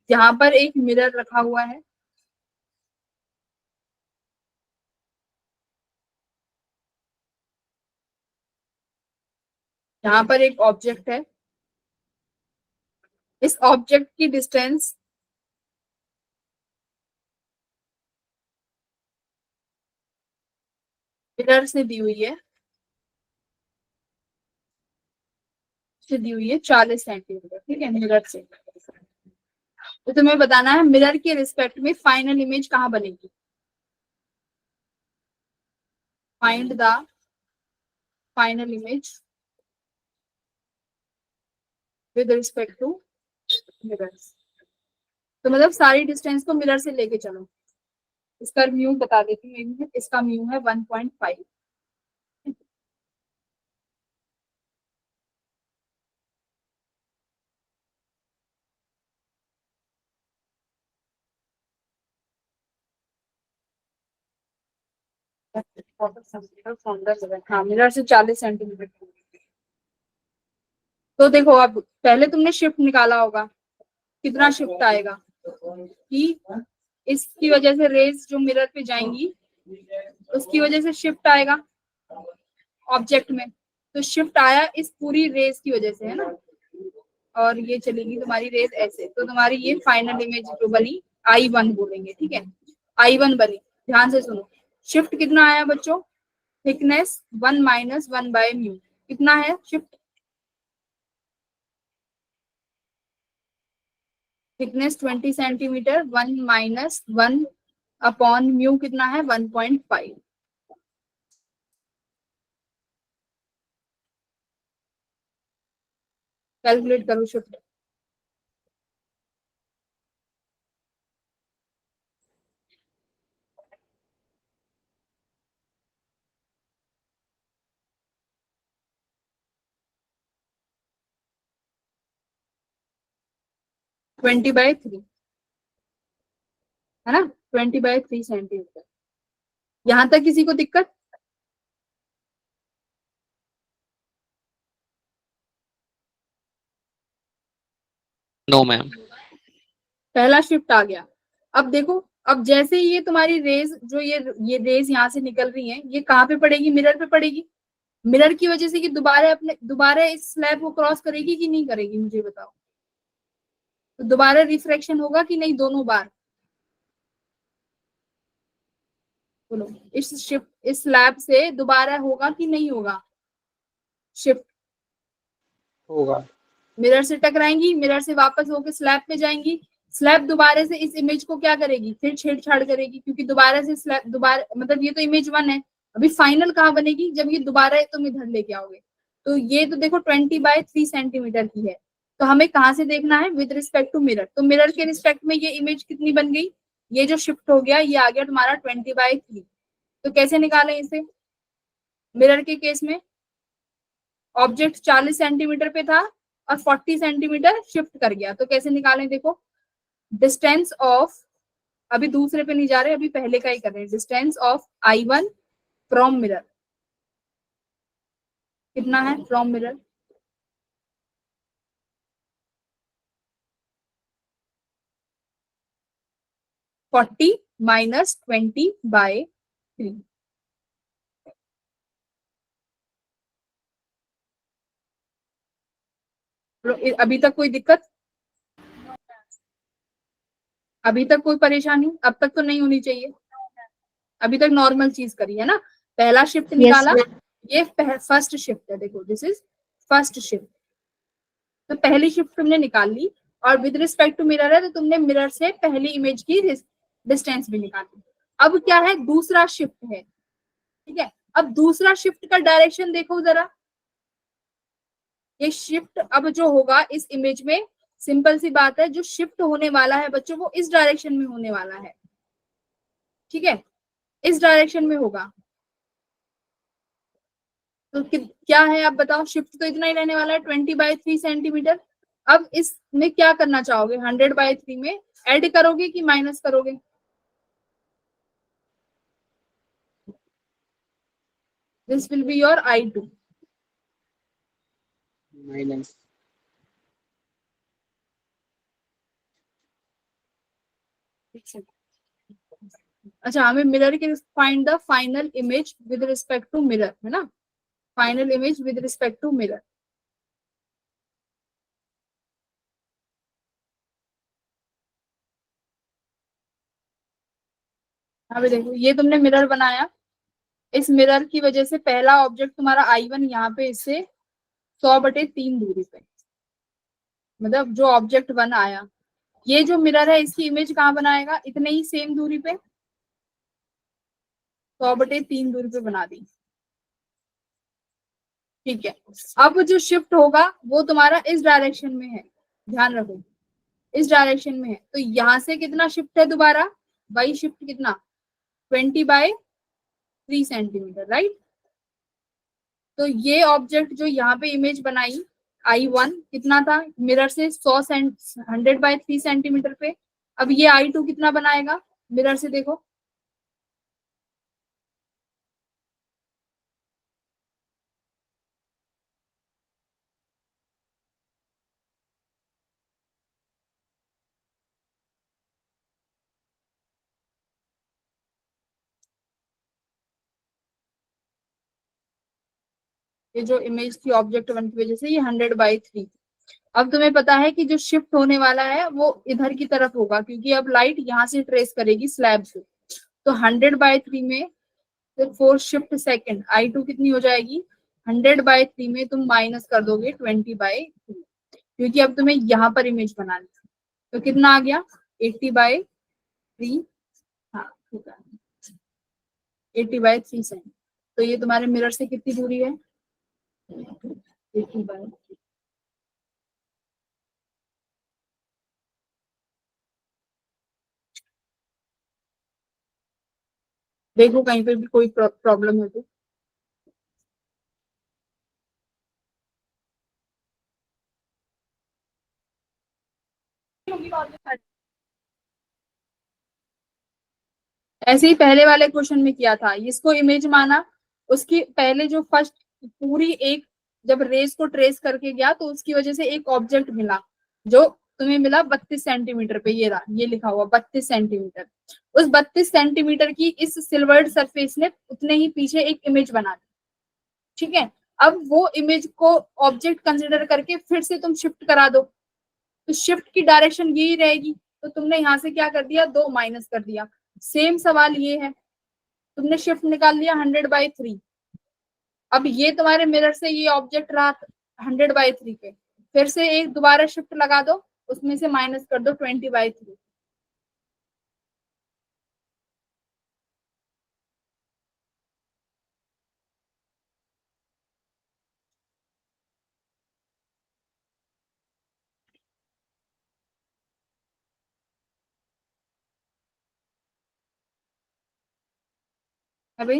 यहाँ पर एक मिरर रखा हुआ है, यहाँ पर एक ऑब्जेक्ट है, इस ऑब्जेक्ट की डिस्टेंस मिरर से दी हुई है, 40 सेंटीमीटर, ठीक है, मिरर से। तो तुम्हें बताना है मिरर के रिस्पेक्ट में फाइनल इमेज कहाँ बनेगी। Find the final image with respect to mirrors. तो मतलब सारी डिस्टेंस को मिरर से लेके चलो। इसका म्यू बता देती हूँ एक मिनट, इसका म्यू है 1.5। हाँ, मिरर से 40 सेंटीमीटर। तो देखो अब पहले तुमने शिफ्ट निकाला होगा, कितना शिफ्ट आएगा कि इसकी वजह से रेज जो मिरर पे जाएंगी उसकी वजह से शिफ्ट आएगा ऑब्जेक्ट में। तो शिफ्ट आया इस पूरी रेज की वजह से, है ना, और ये चलेगी तुम्हारी रेज ऐसे। तो तुम्हारी ये फाइनल इमेज जो बनी I1 बोलेंगे, ठीक है, I1 बनी। ध्यान से सुनो, शिफ्ट कितना आया बच्चों, थिकनेस 1 - 1/μ। कितना है शिफ्ट, थिकनेस 20 सेंटीमीटर, 1 - 1/μ कितना है 1.5। कैलकुलेट करो शिफ्ट। ट्वेंटी बाई थ्री, है ना, 20/3 सेंटीमीटर। यहां तक किसी को दिक्कत? No, ma'am. पहला शिफ्ट आ गया। अब देखो, अब जैसे ये तुम्हारी रेज जो ये रेज यहाँ से निकल रही है, ये कहाँ पे पड़ेगी, मिरर पे पड़ेगी। मिरर की वजह से कि दोबारा इस स्लैब को क्रॉस करेगी कि नहीं करेगी, मुझे बताओ। तो दोबारा रिफ्रैक्शन होगा कि नहीं, दोनों बार बोलो। इस स्लैब से दोबारा होगा कि नहीं होगा शिफ्ट? होगा। मिरर से टकराएंगी, मिरर से वापस होकर स्लैब पे जाएंगी, स्लैब दोबारा से इस इमेज को क्या करेगी, फिर छेड़छाड़ करेगी, क्योंकि दोबारा से स्लैब दोबारा, मतलब ये तो इमेज 1 है, अभी फाइनल कहाँ बनेगी जब ये दोबारा तुम इधर लेके आओगे। तो ये तो देखो 20/3 सेंटीमीटर की है, तो हमें कहाँ से देखना है, विद रिस्पेक्ट टू मिरर। तो मिरर के रिस्पेक्ट में ये इमेज कितनी बन गई, ये जो शिफ्ट हो गया ये आ गया तुम्हारा 20/3। तो कैसे निकालें इसे, मिरर के केस में ऑब्जेक्ट 40 सेंटीमीटर पे था और 40 सेंटीमीटर शिफ्ट कर गया, तो कैसे निकालें, देखो डिस्टेंस ऑफ, अभी दूसरे पे नहीं जा रहे, अभी पहले का ही कर रहे हैं, distance of I1 from mirror कितना है, फ्रॉम मिरर 40 - 20/3। अभी तक कोई दिक्कत, अभी तक कोई परेशानी, अब तक तो नहीं होनी चाहिए, अभी तक नॉर्मल चीज करी है ना। पहला शिफ्ट निकाला, ये फर्स्ट शिफ्ट है, देखो दिस इज फर्स्ट शिफ्ट। तो पहली शिफ्ट तुमने निकाल ली, और विद रिस्पेक्ट टू मिरर है तो तुमने मिरर से पहली इमेज की डिस्टेंस भी निकाली। अब क्या है, दूसरा शिफ्ट है, ठीक है। अब दूसरा शिफ्ट का डायरेक्शन देखो जरा, ये शिफ्ट अब जो होगा इस इमेज में, सिंपल सी बात है, जो शिफ्ट होने वाला है बच्चों वो इस डायरेक्शन में होने वाला है, ठीक है, इस डायरेक्शन में होगा। तो क्या है आप बताओ, शिफ्ट तो इतना ही रहने वाला है 20/3 सेंटीमीटर। अब इसमें क्या करना चाहोगे, 100/3 में ऐड करोगे कि माइनस करोगे? This will be your I2। Minus. अच्छा, हमें मिरर के find the final image with respect to mirror, है ना, final image with respect to mirror. अभी देखो ये तुमने मिरर बनाया, इस मिरर की वजह से पहला ऑब्जेक्ट तुम्हारा I1 यहाँ पे इससे 100/3 दूरी पे, मतलब जो ऑब्जेक्ट 1 आया, ये जो मिरर है इसकी इमेज कहाँ बनाएगा, इतने ही सेम दूरी पे, 100/3 दूरी पे बना दी, ठीक है। अब जो शिफ्ट होगा वो तुम्हारा इस डायरेक्शन में है, ध्यान रखो, इस डायरेक्शन में है, तो यहाँ से कितना शिफ्ट है दोबारा, वही शिफ्ट कितना, 20/3 सेंटीमीटर, राइट। तो ये ऑब्जेक्ट जो यहाँ पे इमेज बनाई I1 कितना था, मिरर से 100/3 सेंटीमीटर पे, अब ये I2 कितना बनाएगा, मिरर से देखो, ये जो इमेज थी ऑब्जेक्ट 1 की वजह से ये 100/3। अब तुम्हें पता है कि जो शिफ्ट होने वाला है वो इधर की तरफ होगा, क्योंकि अब लाइट यहाँ से ट्रेस करेगी स्लैब से, तो 100/3 में फिर 4 शिफ्ट सेकेंड I2 कितनी हो जाएगी, 100/3 में तुम माइनस कर दोगे 20/3, क्योंकि अब तुम्हें यहाँ पर इमेज बनानी है, तो कितना आ गया 80/3, हाँ ठीक है, 80/3 सेंट। तो ये तुम्हारे मिरर से कितनी दूरी है, 80/3। देखो कहीं पे भी कोई प्रॉब्लम है तो। ऐसे ही पहले वाले क्वेश्चन में किया था, इसको इमेज माना, उसकी पहले जो फर्स्ट पूरी एक जब रेस को ट्रेस करके गया तो उसकी वजह से एक ऑब्जेक्ट मिला, जो तुम्हें मिला 32 सेंटीमीटर पे, ये रहा, ये लिखा हुआ 32 सेंटीमीटर। उस 32 सेंटीमीटर की इस सिल्वर्ड सरफेस ने उतने ही पीछे एक इमेज बना दी, ठीक है। अब वो इमेज को ऑब्जेक्ट कंसिडर करके फिर से तुम शिफ्ट करा दो, तो शिफ्ट की डायरेक्शन यही रहेगी, तो तुमने यहाँ से क्या कर दिया, 2 माइनस कर दिया। सेम सवाल ये है, तुमने शिफ्ट निकाल लिया 100/3, अब ये तुम्हारे मिरर से ये ऑब्जेक्ट रहा 100/3 पे, फिर से एक दोबारा शिफ्ट लगा दो, उसमें से माइनस कर दो 20/3। अभी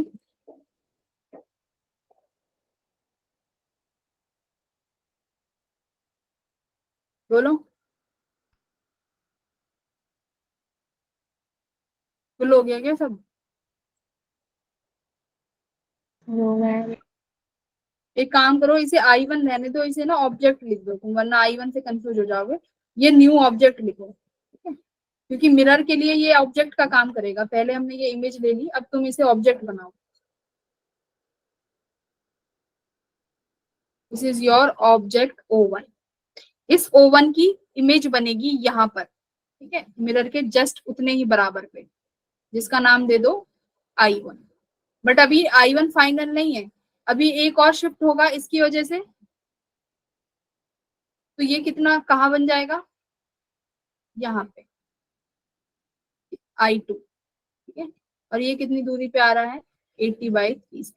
बोलो, फुल हो गया क्या सब? No ma'am. एक काम करो, इसे I1 रहने दो, इसे ना ऑब्जेक्ट लिख दो तुम, वरना I1 से कंफ्यूज हो जाओगे। ये न्यू ऑब्जेक्ट लिखो, ठीक है, क्योंकि मिरर के लिए ये ऑब्जेक्ट का काम करेगा। पहले हमने ये इमेज ले ली, अब तुम इसे ऑब्जेक्ट बनाओ। This is your object O1। इस O1 की इमेज बनेगी यहाँ पर, ठीक है, मिरर के जस्ट उतने ही बराबर पे, जिसका नाम दे दो I1। बट अभी I1 फाइनल नहीं है, अभी एक और शिफ्ट होगा इसकी वजह से, तो ये कितना कहाँ बन जाएगा, यहाँ पे I2, ठीक है, और ये कितनी दूरी पे आ रहा है, 80/3।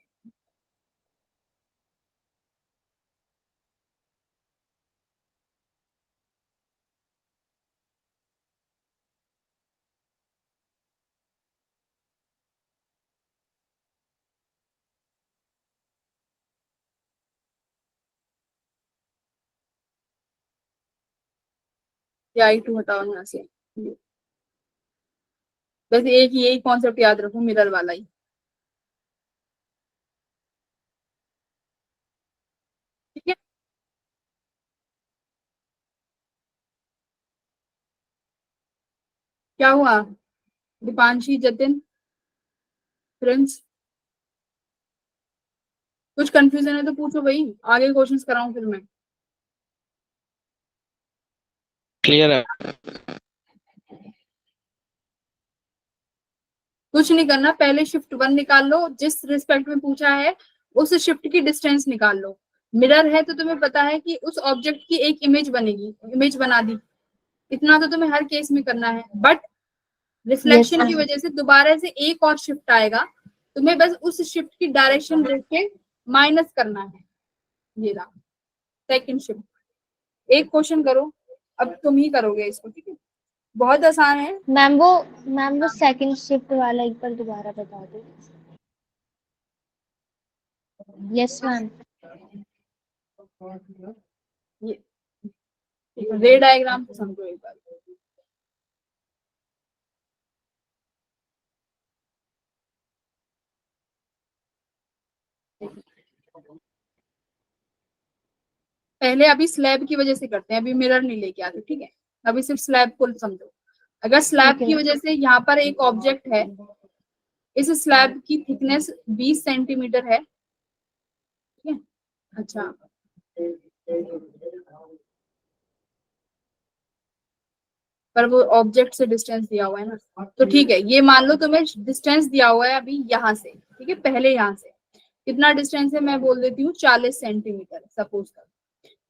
या I2 हटाओ यहाँ से। बस एक यही कॉन्सेप्ट याद रखो, मिरर वाला ही। ठीक है, क्या हुआ दीपांशी, जतिन, प्रिंस? कुछ कंफ्यूजन है तो पूछो भाई, आगे क्वेश्चंस कराऊं फिर मैं। क्लियर है। कुछ नहीं करना, पहले शिफ्ट 1 निकाल लो, जिस रिस्पेक्ट में पूछा है उस शिफ्ट की डिस्टेंस निकाल लो। मिरर है तो तुम्हें पता है कि उस ऑब्जेक्ट की एक इमेज बनेगी, इमेज बना दी, इतना तो तुम्हें हर केस में करना है। बट रिफ्लेक्शन की वजह से दोबारा से एक और शिफ्ट आएगा, तुम्हें बस उस शिफ्ट की डायरेक्शन देख के माइनस करना है। ये रहा सेकंड शिफ्ट। एक क्वेश्चन करो, अब तुम ही करोगे इसको, ठीक है? बहुत आसान है। मैम वो सेकंड शिफ्ट वाला एक बार दोबारा बता दो। Yes ma'am. ये रे डायग्राम को समझो एक बार। पहले अभी स्लैब की वजह से करते हैं, अभी मिरर नहीं लेके आते, ठीक है? अभी सिर्फ स्लैब को समझो। अगर स्लैब ठीक है। की वजह से यहाँ पर एक ऑब्जेक्ट है, इस स्लैब की थिकनेस 20 सेंटीमीटर है, ठीक है? अच्छा, पर वो ऑब्जेक्ट से डिस्टेंस दिया हुआ है ना, तो ठीक है, ये मान लो तुम्हें डिस्टेंस दिया हुआ है अभी यहाँ से, ठीक है? पहले यहाँ से कितना डिस्टेंस है मैं बोल देती हूँ, 40 सेंटीमीटर सपोज कर।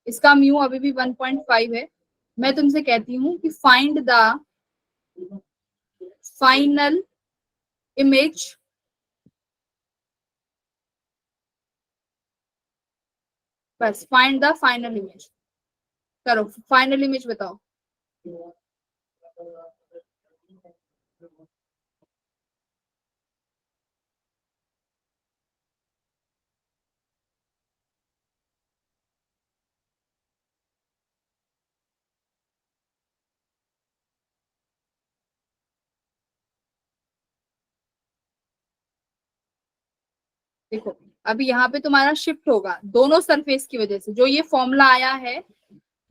इसका म्यू अभी भी 1.5 है। मैं तुमसे कहती हूँ कि फाइंड द फाइनल इमेज बस फाइंड द फाइनल इमेज करो। फाइनल इमेज बताओ। देखो अभी यहाँ पे तुम्हारा शिफ्ट होगा दोनों सरफेस की वजह से, जो ये फॉर्मूला आया है,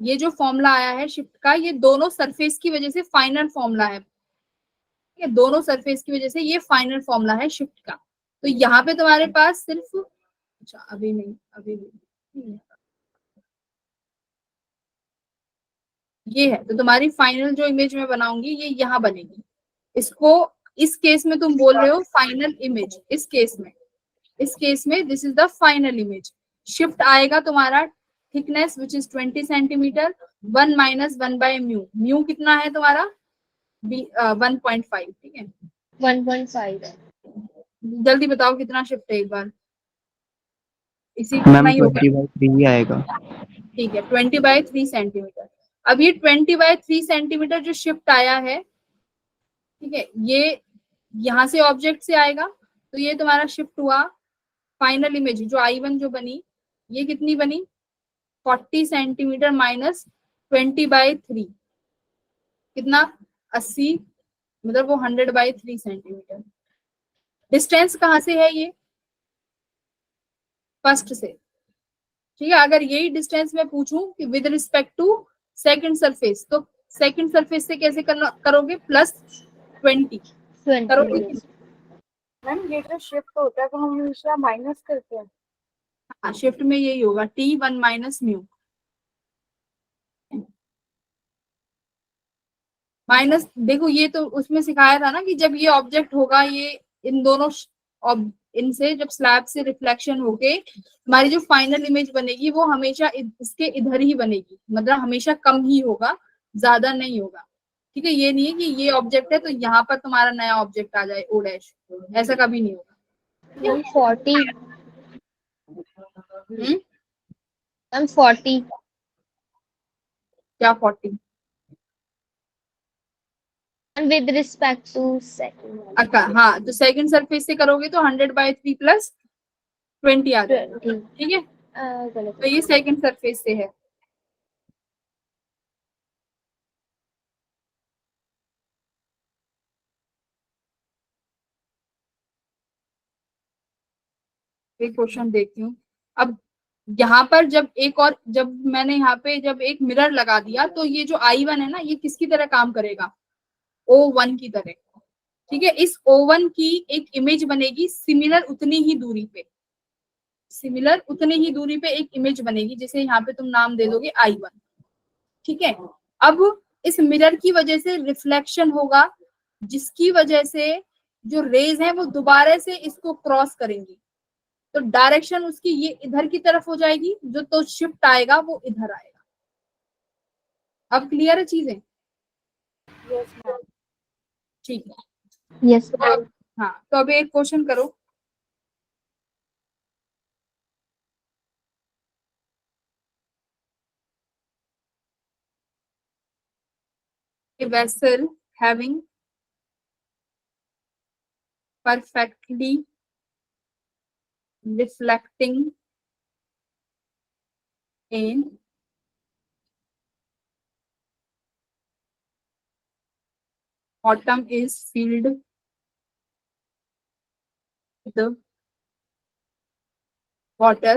ये जो फॉर्मूला आया है शिफ्ट का, ये दोनों सरफेस की वजह से फाइनल फॉर्मूला है। ये दोनों सरफेस की वजह से ये फाइनल फॉर्मूला है शिफ्ट का। तो यहाँ पे तुम्हारे पास सिर्फ, अच्छा अभी नहीं, अभी नहीं, ये है। तो तुम्हारी फाइनल जो इमेज मैं बनाऊंगी ये यहाँ बनेगी। इसको इस केस में तुम बोल रहे हो फाइनल इमेज, इस केस में this is the final image. Shift आएगा तुम्हारा thickness which is 20 centimetre, 1 minus 1 by mu. Mu कितना है तुम्हारा? 1.5, ठीक है? 1.5 है। जल्दी बताओ कितना शिफ्ट है एक बार, इसी मैम कितना ही होगा, 20/3 आएगा। ठीक है? 20/3 सेंटीमीटर। अब ये 20/3 सेंटीमीटर जो शिफ्ट आया है, ठीक है, ये यहाँ से ऑब्जेक्ट से आएगा, तो ये तुम्हारा शिफ्ट हुआ। फाइनल इमेज जो I1 जो बनी, ये कितनी बनी? 40 सेंटीमीटर माइनस 20/3, कितना? 80, मतलब वो 100/3 सेंटीमीटर। डिस्टेंस कहाँ से है? ये फर्स्ट से, ठीक है? अगर यही डिस्टेंस मैं पूछूं कि with respect to second surface, तो सेकंड सरफेस से कैसे करोगे? +20 करोगे। 20। मैम ये जो शिफ्ट होता है वो हम हमेशा माइनस करते हैं। हाँ, शिफ्ट में यही होगा T1 माइनस म्यू। माइनस, देखो ये तो उसमें सिखाया था ना कि जब ये ऑब्जेक्ट होगा, ये इन दोनों इनसे जब स्लैब से रिफ्लेक्शन होके हमारी जो फाइनल इमेज बनेगी वो हमेशा इसके इधर ही बनेगी, मतलब हमेशा कम ही होगा, ज्यादा नहीं होगा, ठीक है? ये नहीं है कि ये ऑब्जेक्ट है तो यहाँ पर तुम्हारा नया ऑब्जेक्ट आ जाए O डैश, ऐसा कभी नहीं होगा। मैम 40। Hmm, ma'am 40। क्या 40? With respect to second. अच्छा हाँ, तो सेकंड सरफेस से करोगे तो 100/3 + 20 आ जाएगा, ठीक है? गलत तो ये सेकंड सरफेस से है। एक क्वेश्चन देखती हूँ। अब यहाँ पर जब मैंने यहाँ पे जब एक मिरर लगा दिया तो ये जो I1 है ना, ये किसकी तरह काम करेगा? O1 की तरह। ठीक है, इस O1 की एक इमेज बनेगी सिमिलर उतनी ही दूरी पे, सिमिलर उतनी ही दूरी पे एक इमेज बनेगी, जिसे यहाँ पे तुम नाम दे दोगे I1। ठीक है, अब इस मिरर की वजह से रिफ्लेक्शन होगा, जिसकी वजह से जो रेज है वो दोबारा से इसको क्रॉस करेंगी, तो डायरेक्शन उसकी ये इधर की तरफ हो जाएगी, जो तो शिफ्ट आएगा वो इधर आएगा। अब क्लियर है चीजें? Yes ma'am. ठीक है, Yes. हाँ तो अब एक क्वेश्चन करो। A vessel having perfectly reflecting in autumn is filled with water,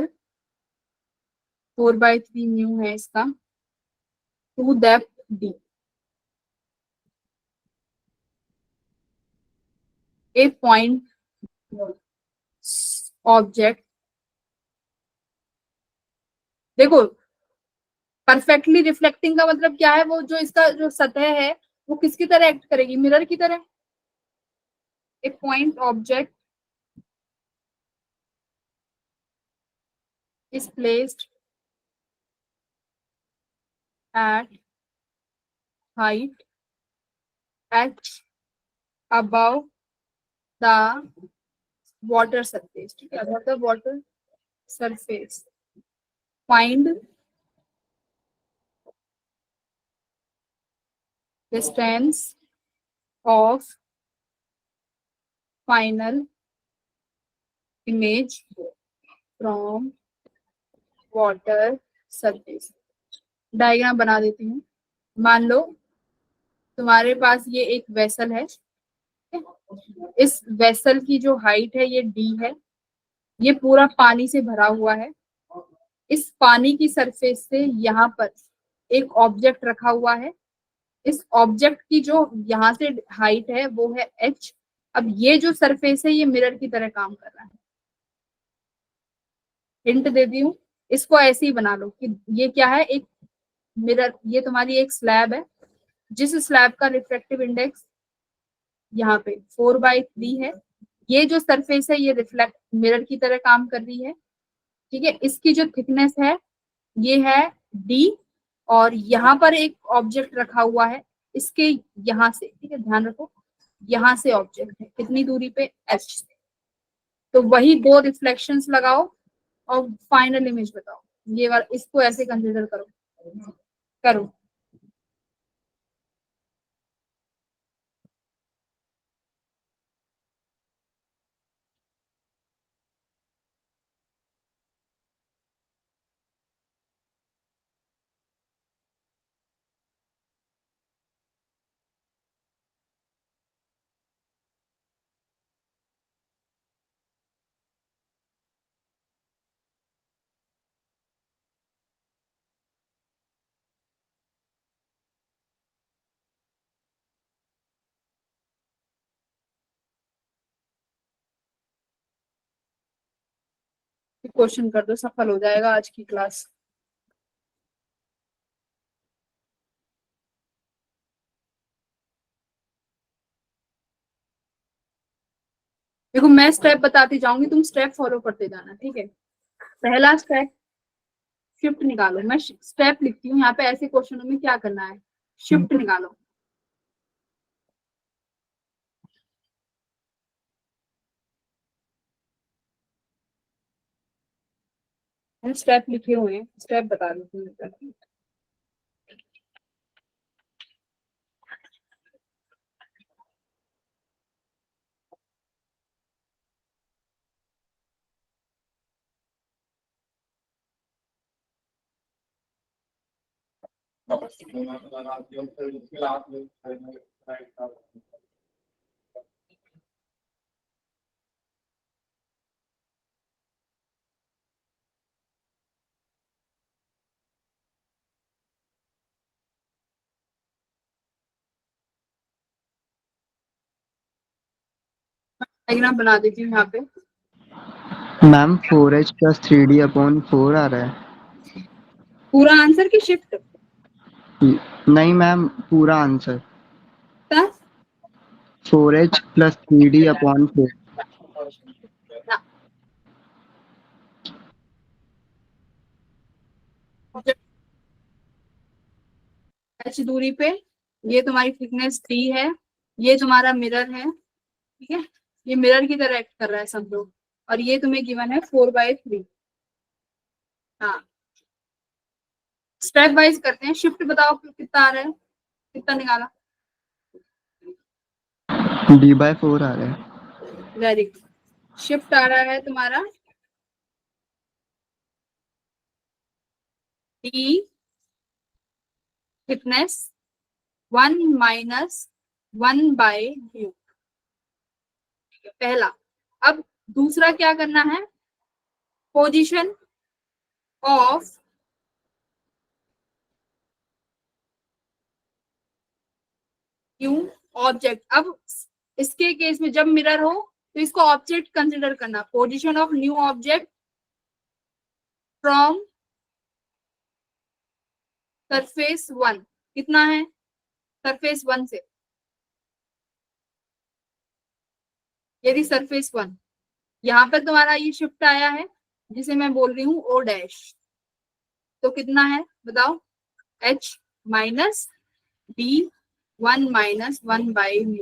4/3 new है इसका, to depth D. A point object, देखो परफेक्टली रिफ्लेक्टिंग का मतलब क्या है? वो जो इसका जो सतह है वो किसकी तरह एक्ट करेगी? मिरर की तरह। A point object is placed at height h above the water surface. ठीक है, above the water surface. Find distance of final image from water surface. Diagram बना देती हूँ। मान लो तुम्हारे पास ये एक वेसल है, इस वेसल की जो हाइट है ये d है, ये पूरा पानी से भरा हुआ है। इस पानी की सरफेस से यहाँ पर एक ऑब्जेक्ट रखा हुआ है, इस ऑब्जेक्ट की जो यहाँ से हाइट है वो है h। अब ये जो सरफेस है ये मिरर की तरह काम कर रहा है। हिंट देती हूँ, इसको ऐसे ही बना लो कि ये क्या है, एक मिरर, ये तुम्हारी एक स्लैब है, जिस स्लैब का रिफ्रैक्टिव इंडेक्स यहाँ पे 4/3 है। ये जो सरफेस है ये रिफ्लेक्ट मिरर की तरह काम कर रही है। ठीक है, इसकी जो थिकनेस है ये है d, और यहाँ पर एक ऑब्जेक्ट रखा हुआ है इसके यहाँ से, ठीक है ध्यान रखो, यहाँ से ऑब्जेक्ट है कितनी दूरी पे? h से। तो वही दो रिफ्लेक्शंस लगाओ और फाइनल इमेज बताओ। ये वाला इसको ऐसे कंसीडर करो, करो। क्वेश्चन कर दो, सफल हो जाएगा आज की क्लास। देखो मैं स्टेप बताती जाऊंगी, तुम स्टेप फॉलो करते जाना, ठीक है। पहला स्टेप, शिफ्ट निकालो। मैं स्टेप लिखती हूँ यहाँ पे, ऐसे क्वेश्चनों में क्या करना है, शिफ्ट निकालो। स्टेप लिखे हुए हैं, स्टेप बता देती हूँ। डायग्राम बना देती हूँ यहाँ पे। मैम 4h प्लस 3d/4 आ रहा है। पूरा आंसर की शिफ्ट नहीं मैम, पूरा आंसर था 4h प्लस 3d/4। ना। h दूरी पे ये तुम्हारी थिकनेस 3 है, ये तुम्हारा मिरर है, ठीक है, ये मिरर की तरह एक्ट कर रहा है सब लोग, और ये तुम्हें गिवन है 4/3। हाँ, स्टेप वाइज करते हैं। शिफ्ट बताओ कितना आ रहा है, कितना निकाला? d/4 आ रहा है। Very good. शिफ्ट आ रहा है तुम्हारा d थिकनेस 1 माइनस 1/μ, पहला। अब दूसरा क्या करना है, पोजीशन ऑफ क्यू ऑब्जेक्ट। अब इसके केस में जब मिरर हो तो इसको ऑब्जेक्ट कंसिडर करना। Position of new object from surface 1 कितना है, सरफेस 1 से, यदि सरफेस 1 यहाँ पर तुम्हारा ये शिफ्ट आया है जिसे मैं बोल रही हूँ O डैश, तो कितना है बताओ, h माइनस d 1 माइनस 1/μ।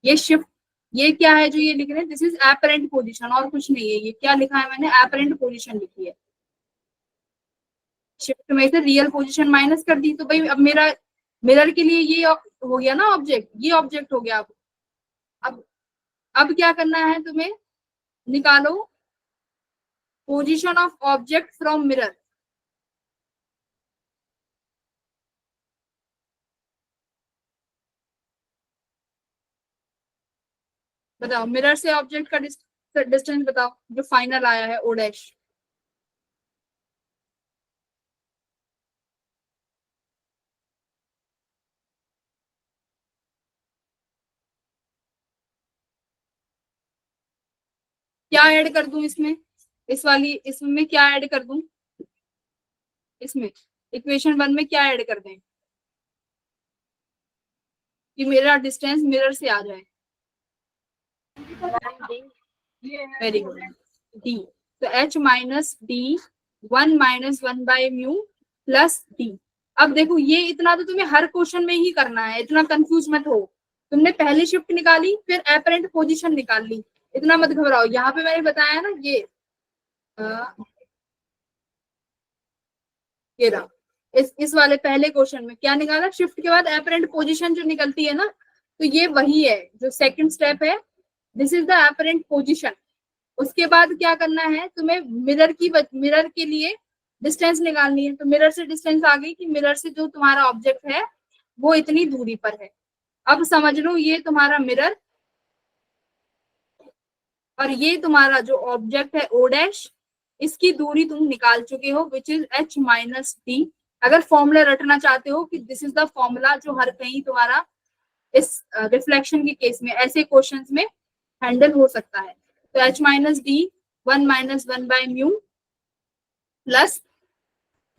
ये शिफ्ट, ये क्या है जो ये लिख रहे हैं, दिस इज एपरेंट पोजीशन, और कुछ नहीं है। ये क्या लिखा है मैंने, एपरेंट पोजीशन लिखी है। शिफ्ट में से रियल पोजीशन माइनस कर दी, तो भाई अब मेरा मिरर के लिए ये हो गया ना ऑब्जेक्ट, ये ऑब्जेक्ट हो गया। अब क्या करना है तुम्हें, निकालो position of object from mirror. बताओ मिरर से ऑब्जेक्ट का डिस्टेंस बताओ जो फाइनल आया है O डैश। क्या ऐड कर दूं इसमें, इसमें क्या ऐड कर दूं, इसमें इक्वेशन 1 में क्या ऐड कर दें कि मेरा डिस्टेंस मिरर से आ जाए। Very good, D. तो h minus D 1 minus 1/μ plus D. अब देखो ये इतना तो तुम्हें हर क्वेश्चन में ही करना है, इतना कंफ्यूज मत हो। तुमने पहले शिफ्ट निकाली, फिर एपरेंट पोजीशन निकाल ली, इतना मत घबराओ। यहाँ पे मैंने बताया ना ये रहा, इस वाले पहले क्वेश्चन में क्या निकाला, शिफ्ट के बाद एपरेंट पोजीशन जो निकलती है ना, तो ये वही है जो सेकंड स्टेप है, this is the apparent position. उसके बाद क्या करना है तुम्हें, मिरर के लिए डिस्टेंस निकालनी है। तो मिरर से डिस्टेंस आ गई कि मिरर से जो तुम्हारा ऑब्जेक्ट है वो इतनी दूरी पर है। अब समझ लो ये तुम्हारा मिरर और ये तुम्हारा जो ऑब्जेक्ट है O डैश, इसकी दूरी तुम निकाल चुके हो which is h minus D. अगर फॉर्मूला रटना चाहते हो कि दिस इज द फॉर्मूला जो हर कहीं तुम्हारा इस रिफ्लेक्शन के केस में ऐसे क्वेश्चंस में हैंडल हो सकता है, तो h minus D 1 minus 1/μ plus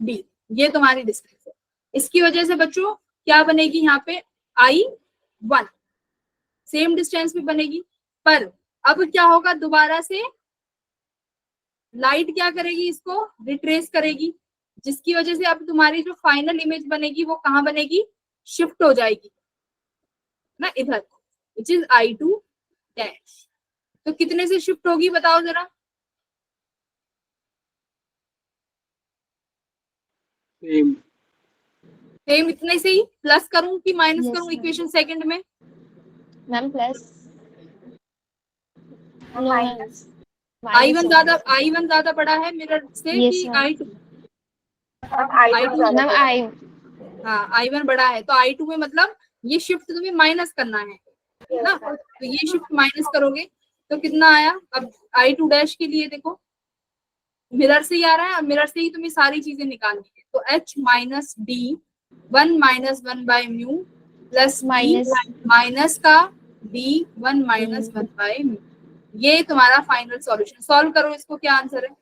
D, ये तुम्हारी डिस्टेंस है। इसकी वजह से बच्चों क्या बनेगी, यहाँ पे I1 सेम डिस्टेंस भी बनेगी, पर अब क्या होगा, दोबारा से लाइट क्या करेगी, इसको रिट्रेस करेगी, जिसकी वजह से अब तुम्हारी जो फाइनल इमेज बनेगी वो कहाँ बनेगी, शिफ्ट हो जाएगी ना इधर, विच इज I2 डैश। तो कितने से शिफ्ट होगी बताओ जरा, सेम इतने से ही, प्लस करूं कि माइनस Yes, करूं ma'am. इक्वेशन सेकंड में, मैम प्लस माइनस I1 ज्यादा बड़ा है मिरर से Yes, कि ma'am. I2? I2 मैम ज्यादा आई हाँ I1 बड़ा है, तो I2 में मतलब ये शिफ्ट तुम्हें माइनस करना है ना, तो ये शिफ्ट माइनस करोगे तो कितना आया। अब I2 डैश के लिए देखो मिरर से ही आ रहा है, मिरर से ही तुम्हें सारी चीजें निकालनी है, तो h minus D 1 minus 1/μ plus minus minus का d 1 माइनस 1/μ। ये तुम्हारा फाइनल सॉल्यूशन। सॉल्व करो इसको, क्या आंसर है?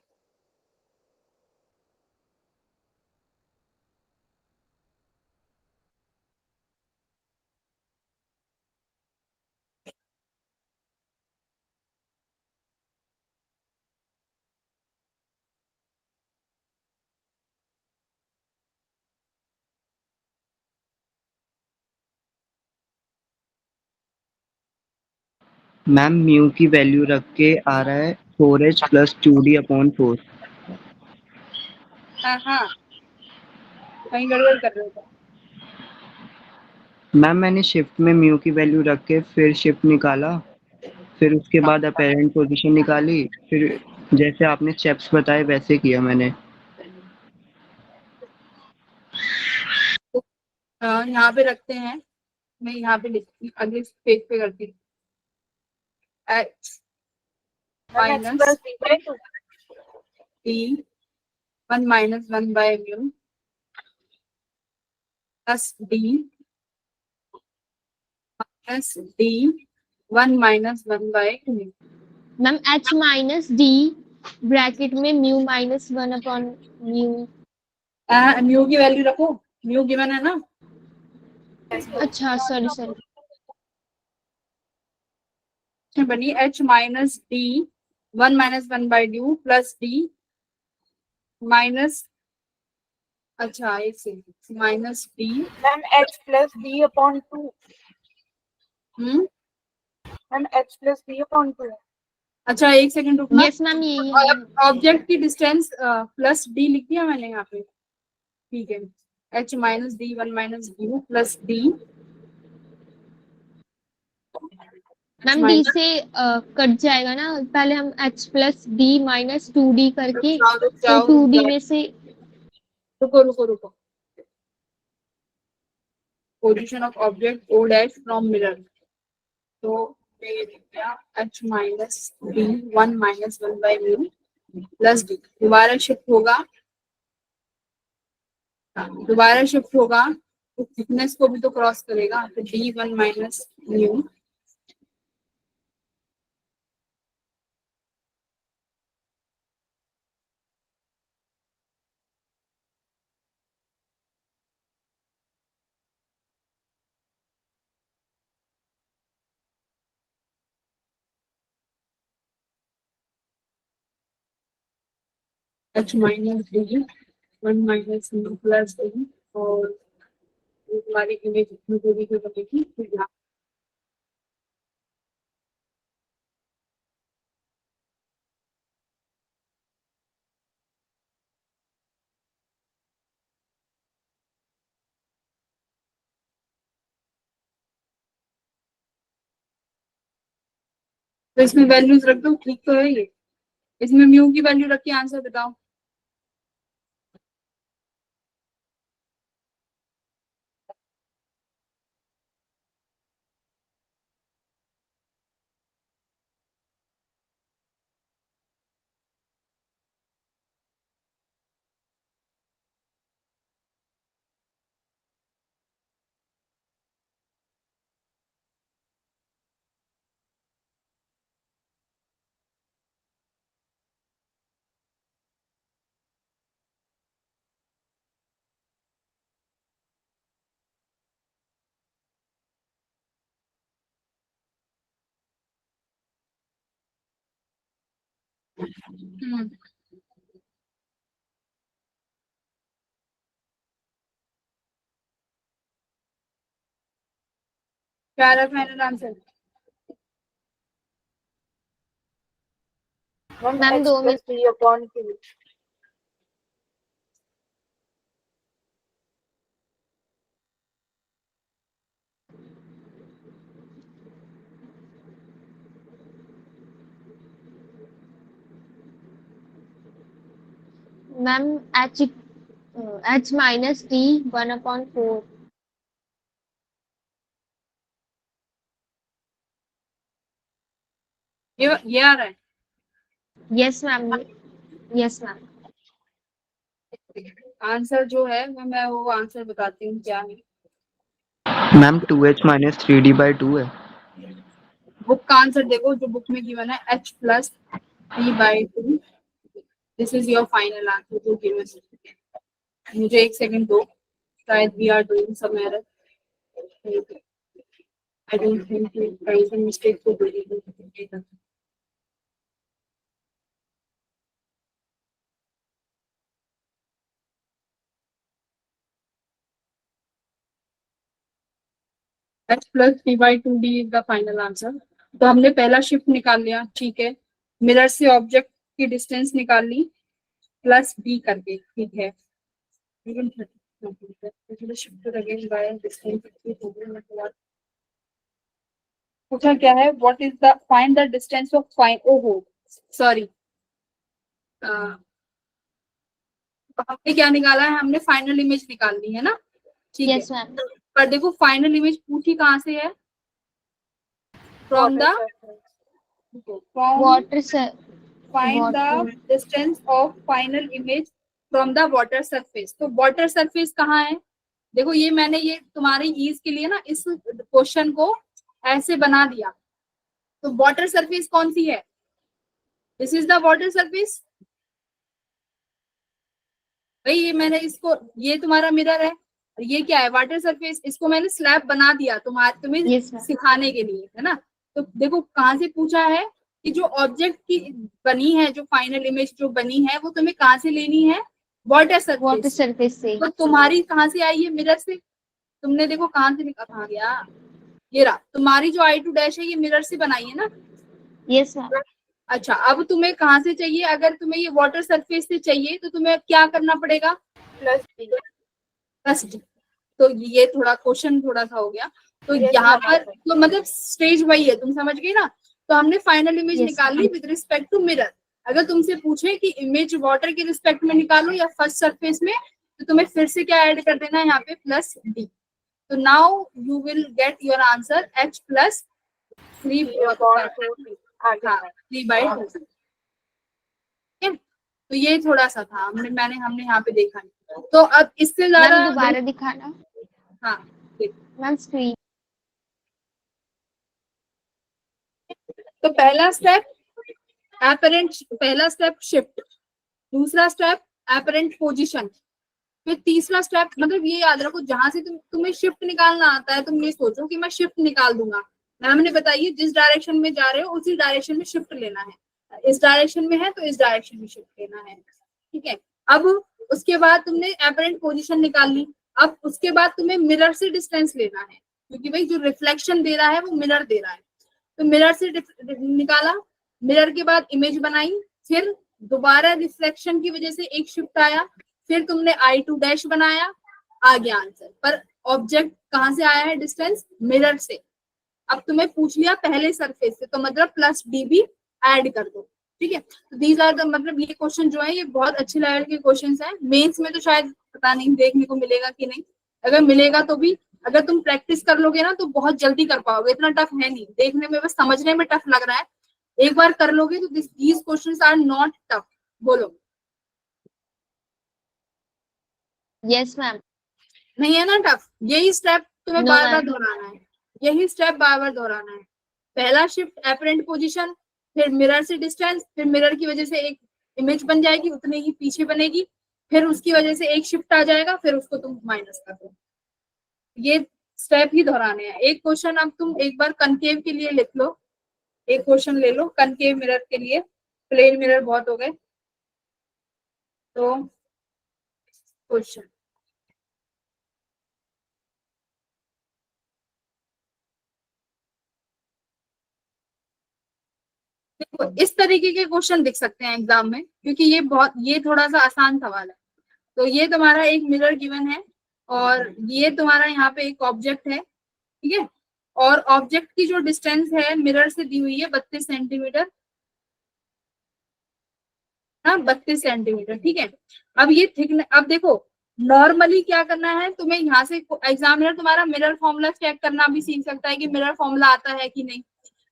मैम म्यू की वैल्यू रख के आ रहा है 4h प्लस 2d अपॉन 4। हाँ हाँ, कहीं गड़बड़ कर रहे हो क्या? मैम मैंने शिफ्ट में म्यू की वैल्यू रख के फिर शिफ्ट निकाला, फिर उसके बाद अपेरेंट पोजीशन निकाली, फिर जैसे आपने स्टेप्स बताए वैसे किया मैंने। यहाँ पे रखते हैं, मैं यहाँ पे लिखती हूँ, अगले पेज पे करती हूँ। H ma'am x minus plus b by 2 D 1 minus 1 by mu plus D minus D 1 minus 1 by mu. Ma'am h minus D bracket में mu minus 1 upon mu. Mu की वैल्यू रखो, म्यू गिवन है ना। अच्छा sorry sorry. बनी H minus D 1 minus 1 by due plus D minus, अच्छा एक से minus D. Ma'am h plus b upon 2 ma'am h plus b upon 2 अच्छा एक सेकंड रुकना। यस मैम यही है। ऑब्जेक्ट की डिस्टेंस प्लस डी लिख दिया मैंने यहाँ पे, ठीक है। H minus D 1 minus due plus D ma'am D से कट जाएगा ना, पहले हम h plus D minus 2d करके तो 2d में से रुको रुको रुको। Position of object O dash from mirror, तो ये लिख दिया H minus D 1 minus 1 by mu plus D. दोबारा शिफ्ट होगा, दोबारा शिफ्ट होगा तो थिकनेस को भी तो क्रॉस करेगा, तो D 1 minus mu H minus D 1 minus mu plus D, और हमारी इमेज दूरी की बनेगी फिर यहाँ तो इसमें वैल्यूज रख दो, ठीक तो है ये। इसमें म्यू की वैल्यू रख के आंसर बताओ। क्या रहा final answer? Ma'am ma'am h 2 plus b upon 2 ma'am h minus D 1 upon 4। ये आ रहा है। Yes ma'am yes ma'am. Answer जो है मैं वो आंसर बताती हूँ क्या है। Ma'am 2h minus 3d by 2 है। बुक का आंसर देखो जो बुक में गिवन है h plus b/2। This is your final answer जो गिवन है। मुझे एक सेकंड दो, शायद we are doing some error. I don't think there is a mistake to do it. h plus b/2d is the final answer. तो हमने पहला shift निकाल लिया, ठीक है। मिरर से ऑब्जेक्ट की डिस्टेंस निकाल ली प्लस d करके, ठीक है। पूछा क्या है, what is the find the distance of fine, ओहो सॉरी, हमने क्या निकाला है, हमने फाइनल इमेज निकाल ली है ना, ठीक है। Yes ma'am. पर देखो फाइनल इमेज पूछी कहाँ से है, from the water sir, find the water. distance of final image from the water surface। तो water surface कहाँ है, देखो ये मैंने ये तुम्हारी ईज के लिए ना इस क्वेश्चन को ऐसे बना दिया। तो water surface कौन सी है, this is the water surface। भाई ये मैंने इसको, ये तुम्हारा मिरर है, और ये क्या है, वाटर सरफेस। इसको मैंने स्लैब बना दिया तुम्हें Yes, ma'am. सिखाने के लिए, है ना। तो देखो कहाँ से पूछा है कि जो ऑब्जेक्ट की बनी है, जो फाइनल इमेज जो बनी है, वो तुम्हें कहाँ से लेनी है, वाटर वाटर सरफेस। सरफेस से। तो तुम्हारी कहाँ से आई है, मिरर से। तुमने देखो कहाँ से निकाला, कहाँ गया, ये रहा तुम्हारी जो I2' है, ये मिरर से बनाई है ना। Yes ma'am. अच्छा, अब तुम्हें कहाँ से चाहिए, अगर तुम्हें ये वाटर सरफेस से चाहिए तो तुम्हें क्या करना पड़ेगा, प्लस डी। तो ये थोड़ा क्वेश्चन थोड़ा सा हो गया। तो Yes, यहाँ ma'am. पर तो मतलब स्टेज वही है, तुम समझ गई ना। तो हमने फाइनल इमेज Yes, निकाल ली विद रिस्पेक्ट टू मिरर। अगर तुमसे पूछे कि इमेज वाटर के रिस्पेक्ट में निकालो या फर्स्ट सरफेस में, तो तुम्हें फिर से क्या ऐड कर देना है यहाँ पे, प्लस डी। तो now you will get your answer h plus 3/2। तो ये थोड़ा सा था, हमने यहाँ पे देखा नहीं। तो अब इससे ज्यादा मैम दोबारा दिखाना। हाँ देखो। Ma'am screen. तो पहला स्टेप एपरेंट, पहला स्टेप शिफ्ट, दूसरा स्टेप एपरेंट पोजीशन, फिर तीसरा स्टेप, मतलब ये याद रखो जहां से तुम्हें शिफ्ट निकालना आता है, तुम ये सोचो कि मैं शिफ्ट निकाल दूंगा। मैम ने बताइए जिस डायरेक्शन में जा रहे हो उसी डायरेक्शन में शिफ्ट लेना है, इस डायरेक्शन में है तो इस डायरेक्शन में शिफ्ट लेना है, ठीक है। अब उसके बाद तुमने एपरेंट पोजीशन निकाल ली। अब उसके बाद तुम्हें मिरर से डिस्टेंस लेना है, क्योंकि भाई जो रिफ्लेक्शन दे रहा है वो मिरर दे रहा है। तो मिरर से निकाला, मिरर के बाद इमेज बनाई, फिर दोबारा रिफ्लेक्शन की वजह से एक शिफ्ट आया, फिर तुमने I2' बनाया, आ गया आंसर। पर ऑब्जेक्ट कहाँ से आया है, डिस्टेंस मिरर से। अब तुम्हें पूछ लिया पहले सरफेस से, तो मतलब प्लस डी भी ऐड कर दो, ठीक है। तो दीज आर द, मतलब ये क्वेश्चन जो है ये बहुत अच्छे लेवल के क्वेश्चंस हैं। मेंस में तो शायद पता नहीं देखने को मिलेगा कि नहीं, अगर मिलेगा तो भी अगर तुम प्रैक्टिस कर लोगे ना तो बहुत जल्दी कर पाओगे। इतना टफ है नहीं, देखने में बस समझने में टफ लग रहा है, एक बार कर लोगे तो these questions are not tough. बोलो यस मैम। नहीं है ना टफ। यही स्टेप तुम्हें No, बार बार ma'am. दोहराना है, यही स्टेप बार बार दोहराना है। पहला शिफ्ट एपरेंट पोजीशन, फिर मिरर से डिस्टेंस, फिर मिरर की वजह से एक इमेज बन जाएगी, उतने ही पीछे बनेगी, फिर उसकी वजह से एक शिफ्ट आ जाएगा, फिर उसको तुम माइनस कर दो। ये स्टेप ही दोहराने हैं। एक क्वेश्चन अब तुम एक बार कनकेव के लिए लिख लो, एक क्वेश्चन ले लो कनकेव मिरर के लिए, प्लेन मिरर बहुत हो गए। तो क्वेश्चन देखो, इस तरीके के क्वेश्चन दिख सकते हैं एग्जाम में, क्योंकि ये थोड़ा सा आसान सवाल है। तो ये तुम्हारा एक मिरर गिवन है, और ये तुम्हारा यहाँ पे एक ऑब्जेक्ट है, ठीक है। और ऑब्जेक्ट की जो डिस्टेंस है मिरर से दी हुई है 32 सेंटीमीटर, हाँ 32 सेंटीमीटर, ठीक है। अब ये थिकनेस, अब देखो नॉर्मली क्या करना है तुम्हें, यहाँ से एग्जामिनर तुम्हारा मिरर फॉर्मूला चेक करना भी सीख सकता है कि मिरर फॉर्मूला आता है कि नहीं।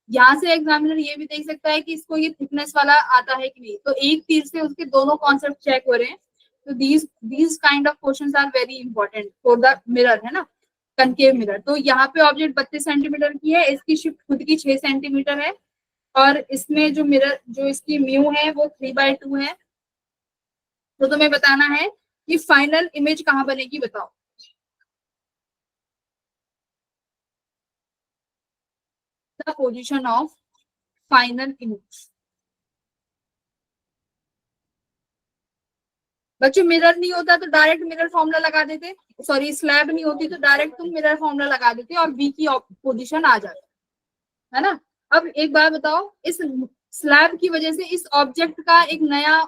यहाँ से एग्जामिनर ये भी देख सकता है कि इसको ये थिकनेस वाला आता है कि नहीं। तो एक तीर से उसके दोनों कॉन्सेप्ट चेक हो रहे हैं। तो these kind of questions are very important for the mirror, है ना। Concave mirror. तो यहाँ पे ऑब्जेक्ट 32 सेंटीमीटर की है, इसकी शिफ्ट खुद की 6 सेंटीमीटर है, और इसमें जो मिरर जो इसकी म्यू है वो 3/2 है। तो तुम्हें बताना है कि फाइनल इमेज कहाँ बनेगी, बताओ। The position of final image. बच्चों मिरर नहीं होता तो डायरेक्ट मिरर फॉर्मूला लगा देते, सॉरी स्लैब नहीं होती तो डायरेक्ट तुम मिरर फॉर्मूला लगा देते और बी की पोजीशन आ जाती है ना। अब एक बात बताओ, इस स्लैब की वजह से इस ऑब्जेक्ट का एक नया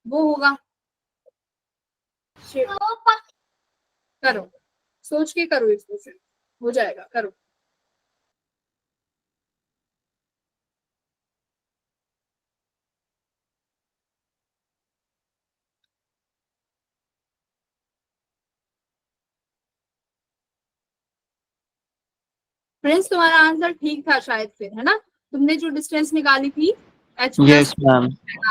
वो होगा, करो, सोच के करो, इसको फिर हो जाएगा, करो। फ्रेंड्स तुम्हारा आंसर ठीक था शायद फिर, है ना। तुमने जो डिस्टेंस निकाली थी h yes plus, ma'am.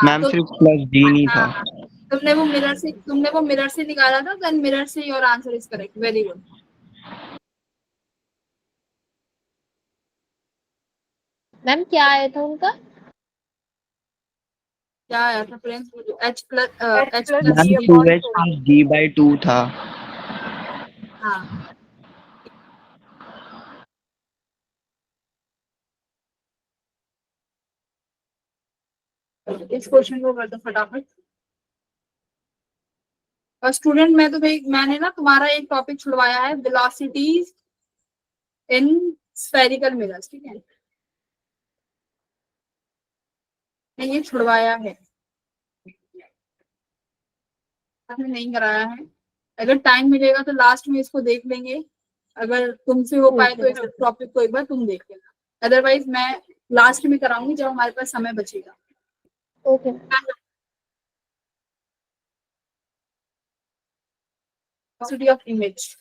Ma'am तो सिर्फ प्लस डी नहीं था। हाँ, तुमने वो मिरर से निकाला था, देन मिरर से your answer is correct, very good. Ma'am क्या आया था उनका? क्या आया था friends, h plus H plus ma'am D d, 2h upon 4. Plus d/2 था। हाँ। इस क्वेश्चन को कर दो फटाफट। और स्टूडेंट मैं तो भाई मैंने ना तुम्हारा एक टॉपिक छुड़वाया है, वेलोसिटीज इन स्फेरिकल मिरर्स, ठीक है, मैंने ये छुड़वाया है, आपने नहीं कराया है। अगर टाइम मिलेगा तो लास्ट में इसको देख लेंगे, अगर तुमसे हो पाए तो इस टॉपिक को एक बार तुम देख लेना, अदरवाइज मैं लास्ट में कराऊंगी जब हमारे पास समय बचेगा। ओके। वेलोसिटी ऑफ इमेज,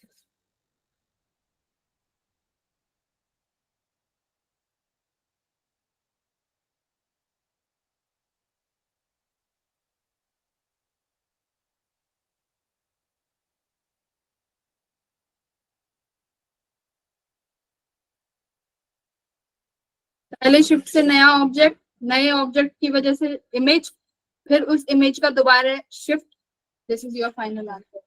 पहले शिफ्ट से नया ऑब्जेक्ट, नए ऑब्जेक्ट की वजह से इमेज, फिर उस इमेज का दोबारा shift, this is your final answer.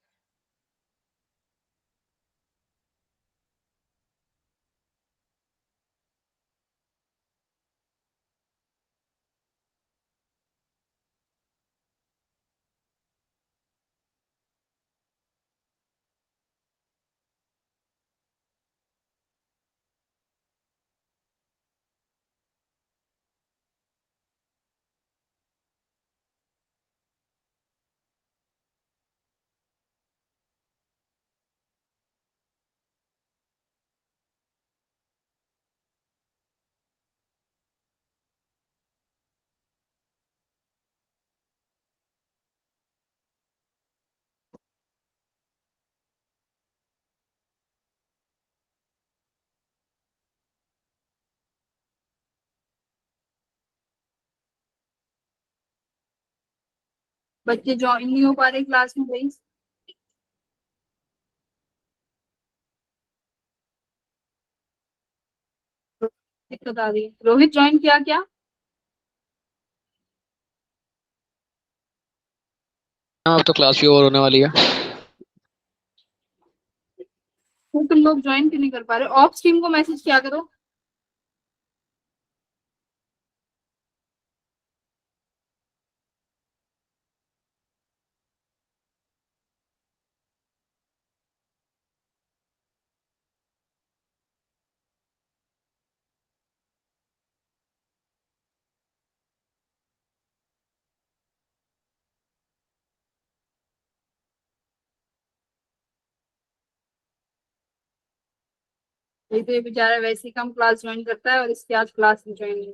बच्चे ज्वाइन नहीं हो पा रहे क्लास में प्लीज, दिक्कत आ रही है। रोहित ज्वाइन किया क्या? अब तो क्लास भी ओवर होने वाली है। तुम लोग ज्वाइन क्यों नहीं कर पा रहे? ऑफ स्ट्रीम को मैसेज किया करो। ये तो ये बेचारा वैसे ही कम क्लास ज्वाइन करता है और इसकी आज क्लास नहीं ज्वाइन।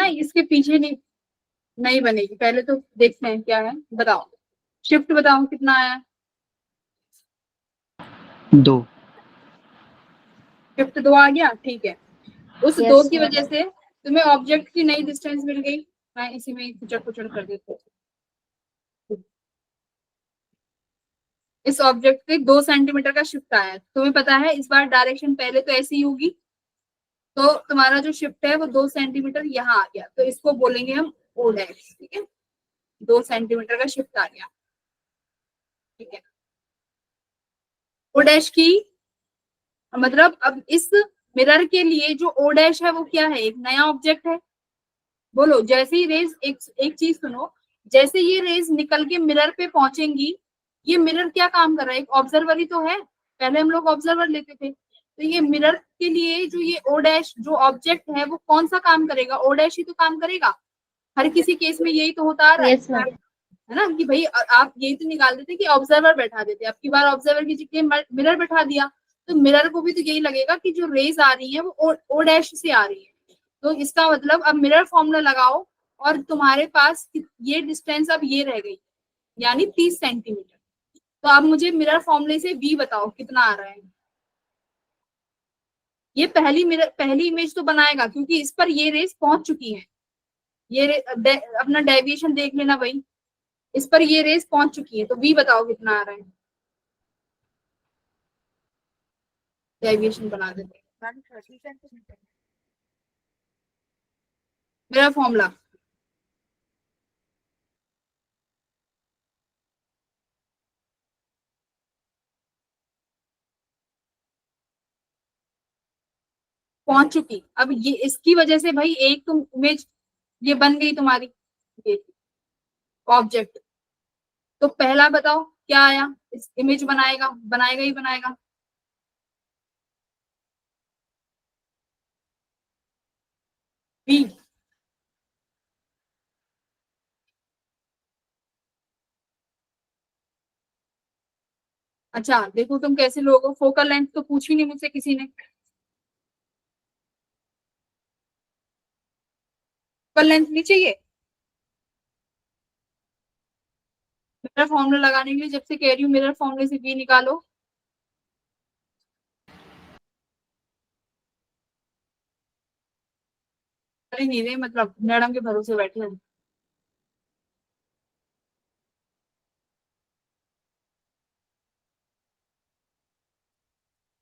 है, इसके पीछे नहीं बनेगी। पहले तो देखते हैं क्या है, बताओ शिफ्ट बताओ कितना आया। 2। शिफ्ट 2 आ गया, ठीक है। उस Yes, 2 की ma'am. वजह से तुम्हें ऑब्जेक्ट की नई डिस्टेंस मिल गई। मैं इसी में कुचड़ कुचड़ कर देती हूँ। इस ऑब्जेक्ट पे 2 सेंटीमीटर का शिफ्ट आया है। तुम्हें पता है इस बार डायरेक्शन पहले तो ऐसी ही होगी, तो तुम्हारा जो शिफ्ट है वो 2 सेंटीमीटर यहाँ आ गया, तो इसको बोलेंगे हम ओ डैश। ठीक है, 2 सेंटीमीटर का शिफ्ट आ गया। ठीक है, ओ डैश की मतलब अब इस मिरर के लिए जो ओ डैश है वो क्या है, एक नया ऑब्जेक्ट है। बोलो, जैसे ही रेज, एक चीज सुनो, जैसे ये रेज निकल के मिरर पे पहुंचेंगी, ये मिरर क्या काम कर रहा है, एक ऑब्जर्वर ही तो है। पहले हम लोग ऑब्जर्वर लेते थे, तो ये मिरर के लिए जो ये ओ डैश जो ऑब्जेक्ट है वो कौन सा काम करेगा, ओ डैश ही तो काम करेगा। हर किसी केस में यही तो होता आ रहा Yes, ma'am. है ना, कि भाई आप यही तो निकाल देते कि ऑब्जर्वर बैठा देते, अब की बार ऑब्जर्वर की जगह मिरर बैठा दिया, तो मिरर को भी तो यही लगेगा कि जो रेज आ रही है वो ओ डैश से आ रही है। तो इसका मतलब अब मिरर फॉर्मूला लगाओ और तुम्हारे पास ये डिस्टेंस अब ये रह गई, यानी 30 सेंटीमीटर। तो अब मुझे मिरर फॉर्मूले से v बताओ कितना आ रहा है। ये पहली इमेज तो बनाएगा क्योंकि इस पर ये रेस पहुंच चुकी है। ये अपना डेविएशन देख लेना भाई, इस पर ये रेस पहुंच चुकी है, तो v बताओ कितना आ रहा है। डेविएशन बना देते हैं। 30 सेंटीमीटर। मेरा फॉर्मूला पहुंच चुकी। अब ये इसकी वजह से भाई एक तुम इमेज ये बन गई तुम्हारी, ऑब्जेक्ट। तो पहला बताओ क्या आया, इस इमेज बनाएगा बनाएगा ही बनाएगा। v अच्छा देखो तुम कैसे लोगों, फोकल लेंथ तो पूछी नहीं मुझसे किसी ने। फोकल लेंथ नहीं चाहिए। मिरर फॉर्मूला लगाने के लिए जब से कह रही हूँ मिरर फॉर्मूले से v निकालो। अरे नहीं रे, मतलब मैडम के भरोसे बैठे हैं।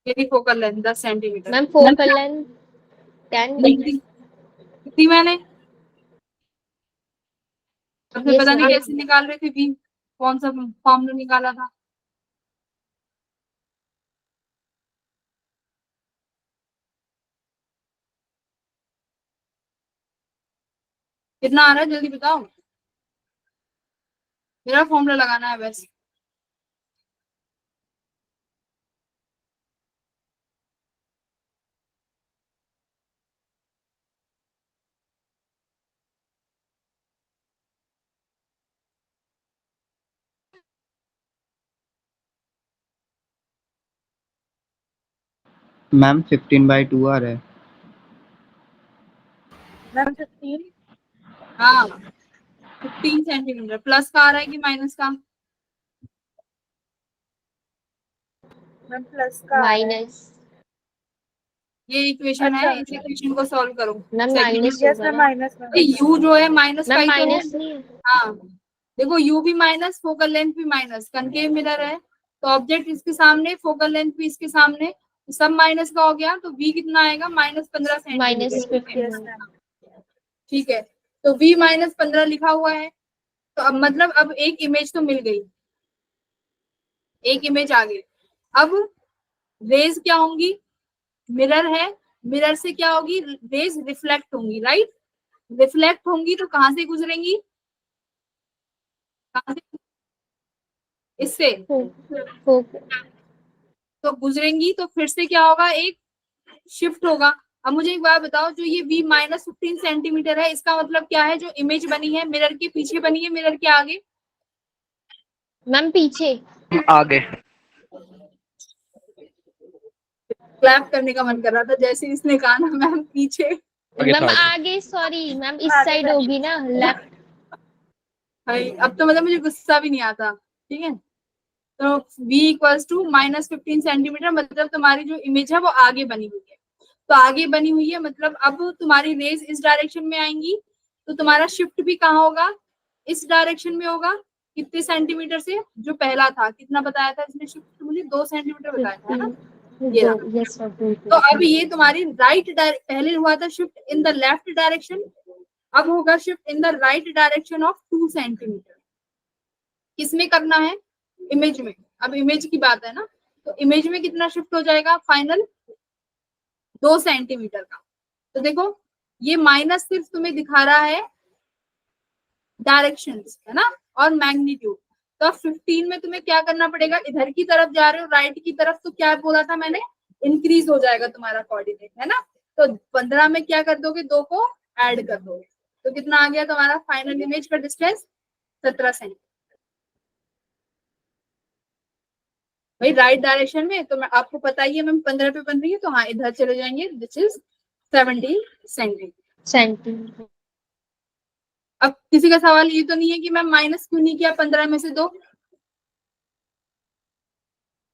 मेरी focal length 10 centimetre. Ma'am focal length 10। कितनी मैंने सबसे Yes, पता नहीं ma'am. कैसे निकाल रहे थे v, कौन सा फॉर्मूला निकाला था। कितना आ रहा है जल्दी बताओ, मेरा फॉर्मूला लगाना है बस। मैम 15/2 आ रहा है। मैम 15। हाँ 15 सेंटीमीटर। प्लस का आ रहा है कि माइनस का। मैम प्लस का आ रहा है। माइनस। ये इक्वेशन है, अच्छा। इस इक्वेशन को सॉल्व करो। मैम माइनस यस होगा मैम, ना। माइनस में। u जो है माइनस का मैम ही तो है। माइनस नहीं है। हाँ देखो u भी माइनस, फोकल लेंथ भी माइनस, कनकेव मिरर है तो ऑब्जेक्ट इसके सामने, फोकल लेंथ भी इसके सामने, सब माइनस का हो गया, तो v कितना आएगा, -15 माइनस सेंटीमीटर। 15। Yes ma'am. ठीक है, तो v -15 लिखा हुआ है, तो अब मतलब अब एक इमेज तो मिल गई, एक इमेज आ गई। अब रेज क्या होंगी, मिरर है, मिरर से क्या होगी, रेज रिफ्लेक्ट होंगी, राइट। रिफ्लेक्ट होंगी तो कहां से गुजरेंगी, कहां से, इससे फोकल। तो गुजरेंगी, तो फिर से क्या होगा, एक शिफ्ट होगा। अब मुझे एक बात बताओ, जो ये v -15 सेंटीमीटर है, इसका मतलब क्या है, जो इमेज बनी है मिरर के पीछे बनी है, मिरर के आगे। मैम पीछे। आगे। क्लैप करने का मन कर रहा था जैसे इसने कहा ना मैम पीछे। आगे मैम था आगे, सॉरी मैम इस साइड होगी ना, लेफ्ट। भाई अब तो मतलब मुझे गुस्सा भी नहीं आता, ठीक है। तो v इक्वल्स टू -15 सेंटीमीटर, मतलब तुम्हारी जो इमेज है वो आगे बनी हुई है। तो आगे बनी हुई है मतलब अब तुम्हारी रेज इस डायरेक्शन में आएंगी, तो तुम्हारा शिफ्ट भी कहाँ होगा, इस डायरेक्शन में होगा। कितने सेंटीमीटर से, जो पहला था कितना बताया था इसने शिफ्ट, मुझे 2 सेंटीमीटर बताया था, है ना। ये रहा। यस सर, तो अब ये तुम्हारी पहले हुआ था shift in the left direction, अब होगा shift in the right direction of 2 centimetre. किसमें करना है, इमेज में। अब इमेज की बात है ना, तो इमेज में कितना शिफ्ट हो जाएगा फाइनल, 2 सेंटीमीटर का। तो देखो ये माइनस सिर्फ तुम्हें दिखा रहा है डायरेक्शन, है ना, और मैग्नीट्यूड। तो अब 15 में तुम्हें क्या करना पड़ेगा, इधर की तरफ जा रहे हो राइट की तरफ, तो क्या बोला था मैंने, इंक्रीज हो जाएगा तुम्हारा कोऑर्डिनेट, है ना। तो 15 में क्या कर दोगे, 2 को ऐड कर दोगे, तो कितना आ गया तुम्हारा फाइनल इमेज का डिस्टेंस, 17 सेंटीमीटर। भाई राइट डायरेक्शन में तो मैं आपको पता ही है मैम 15 पे बन रही है, तो हाँ इधर चले जाएंगे, विच इज 17 सेंटीमीटर। सेंटीमीटर। अब किसी का सवाल ये तो नहीं है कि मैम माइनस क्यों नहीं किया 15 में से 2।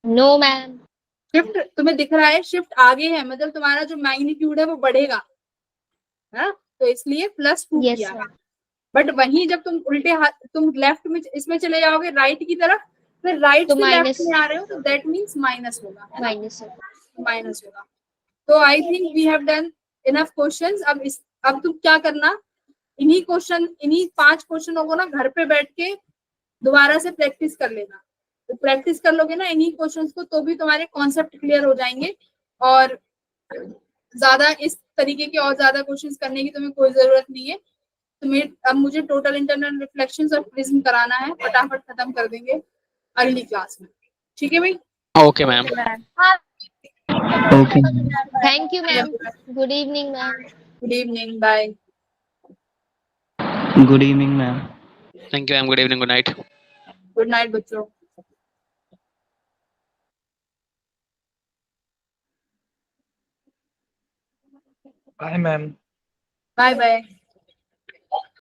No ma'am. शिफ्ट तुम्हें दिख रहा है, शिफ्ट आगे है, मतलब तुम्हारा जो मैग्नीट्यूड है वो बढ़ेगा, है ना, तो इसलिए +2 यस किया। सर। बट वहीं जब तुम उल्टे हाथ, तुम लेफ्ट में इसमें चले जाओगे राइट की तरफ, फिर राइट तो से लेफ्ट माइनस, में आ रहे हो, तो दैट मीन्स माइनस होगा, है ना, माइनस सर। माइनस होगा। तो I think we have done enough questions. अब तुम क्या करना, इन्हीं 5 क्वेश्चनों को ना घर पे बैठ के दोबारा से प्रैक्टिस कर लेना। तो प्रैक्टिस कर लोगे ना इन्हीं क्वेश्चंस को, तो भी तुम्हारे कॉन्सेप्ट क्लियर हो जाएंगे, और ज्यादा इस तरीके के और ज्यादा क्वेश्चंस करने की तुम्हें कोई जरूरत नहीं है। तुम्हें अब मुझे टोटल इंटरनल रिफ्लेक्शंस और प्रिज्म कराना है, फटाफट खत्म कर देंगे अगली क्लास में, ठीक है भाई। Okay ma'am. Okay thank you ma'am. Good evening ma'am. Good evening, bye. Good evening ma'am. Thank you ma'am, good evening, good night. Good night बच्चों। Bye ma'am. Bye bye.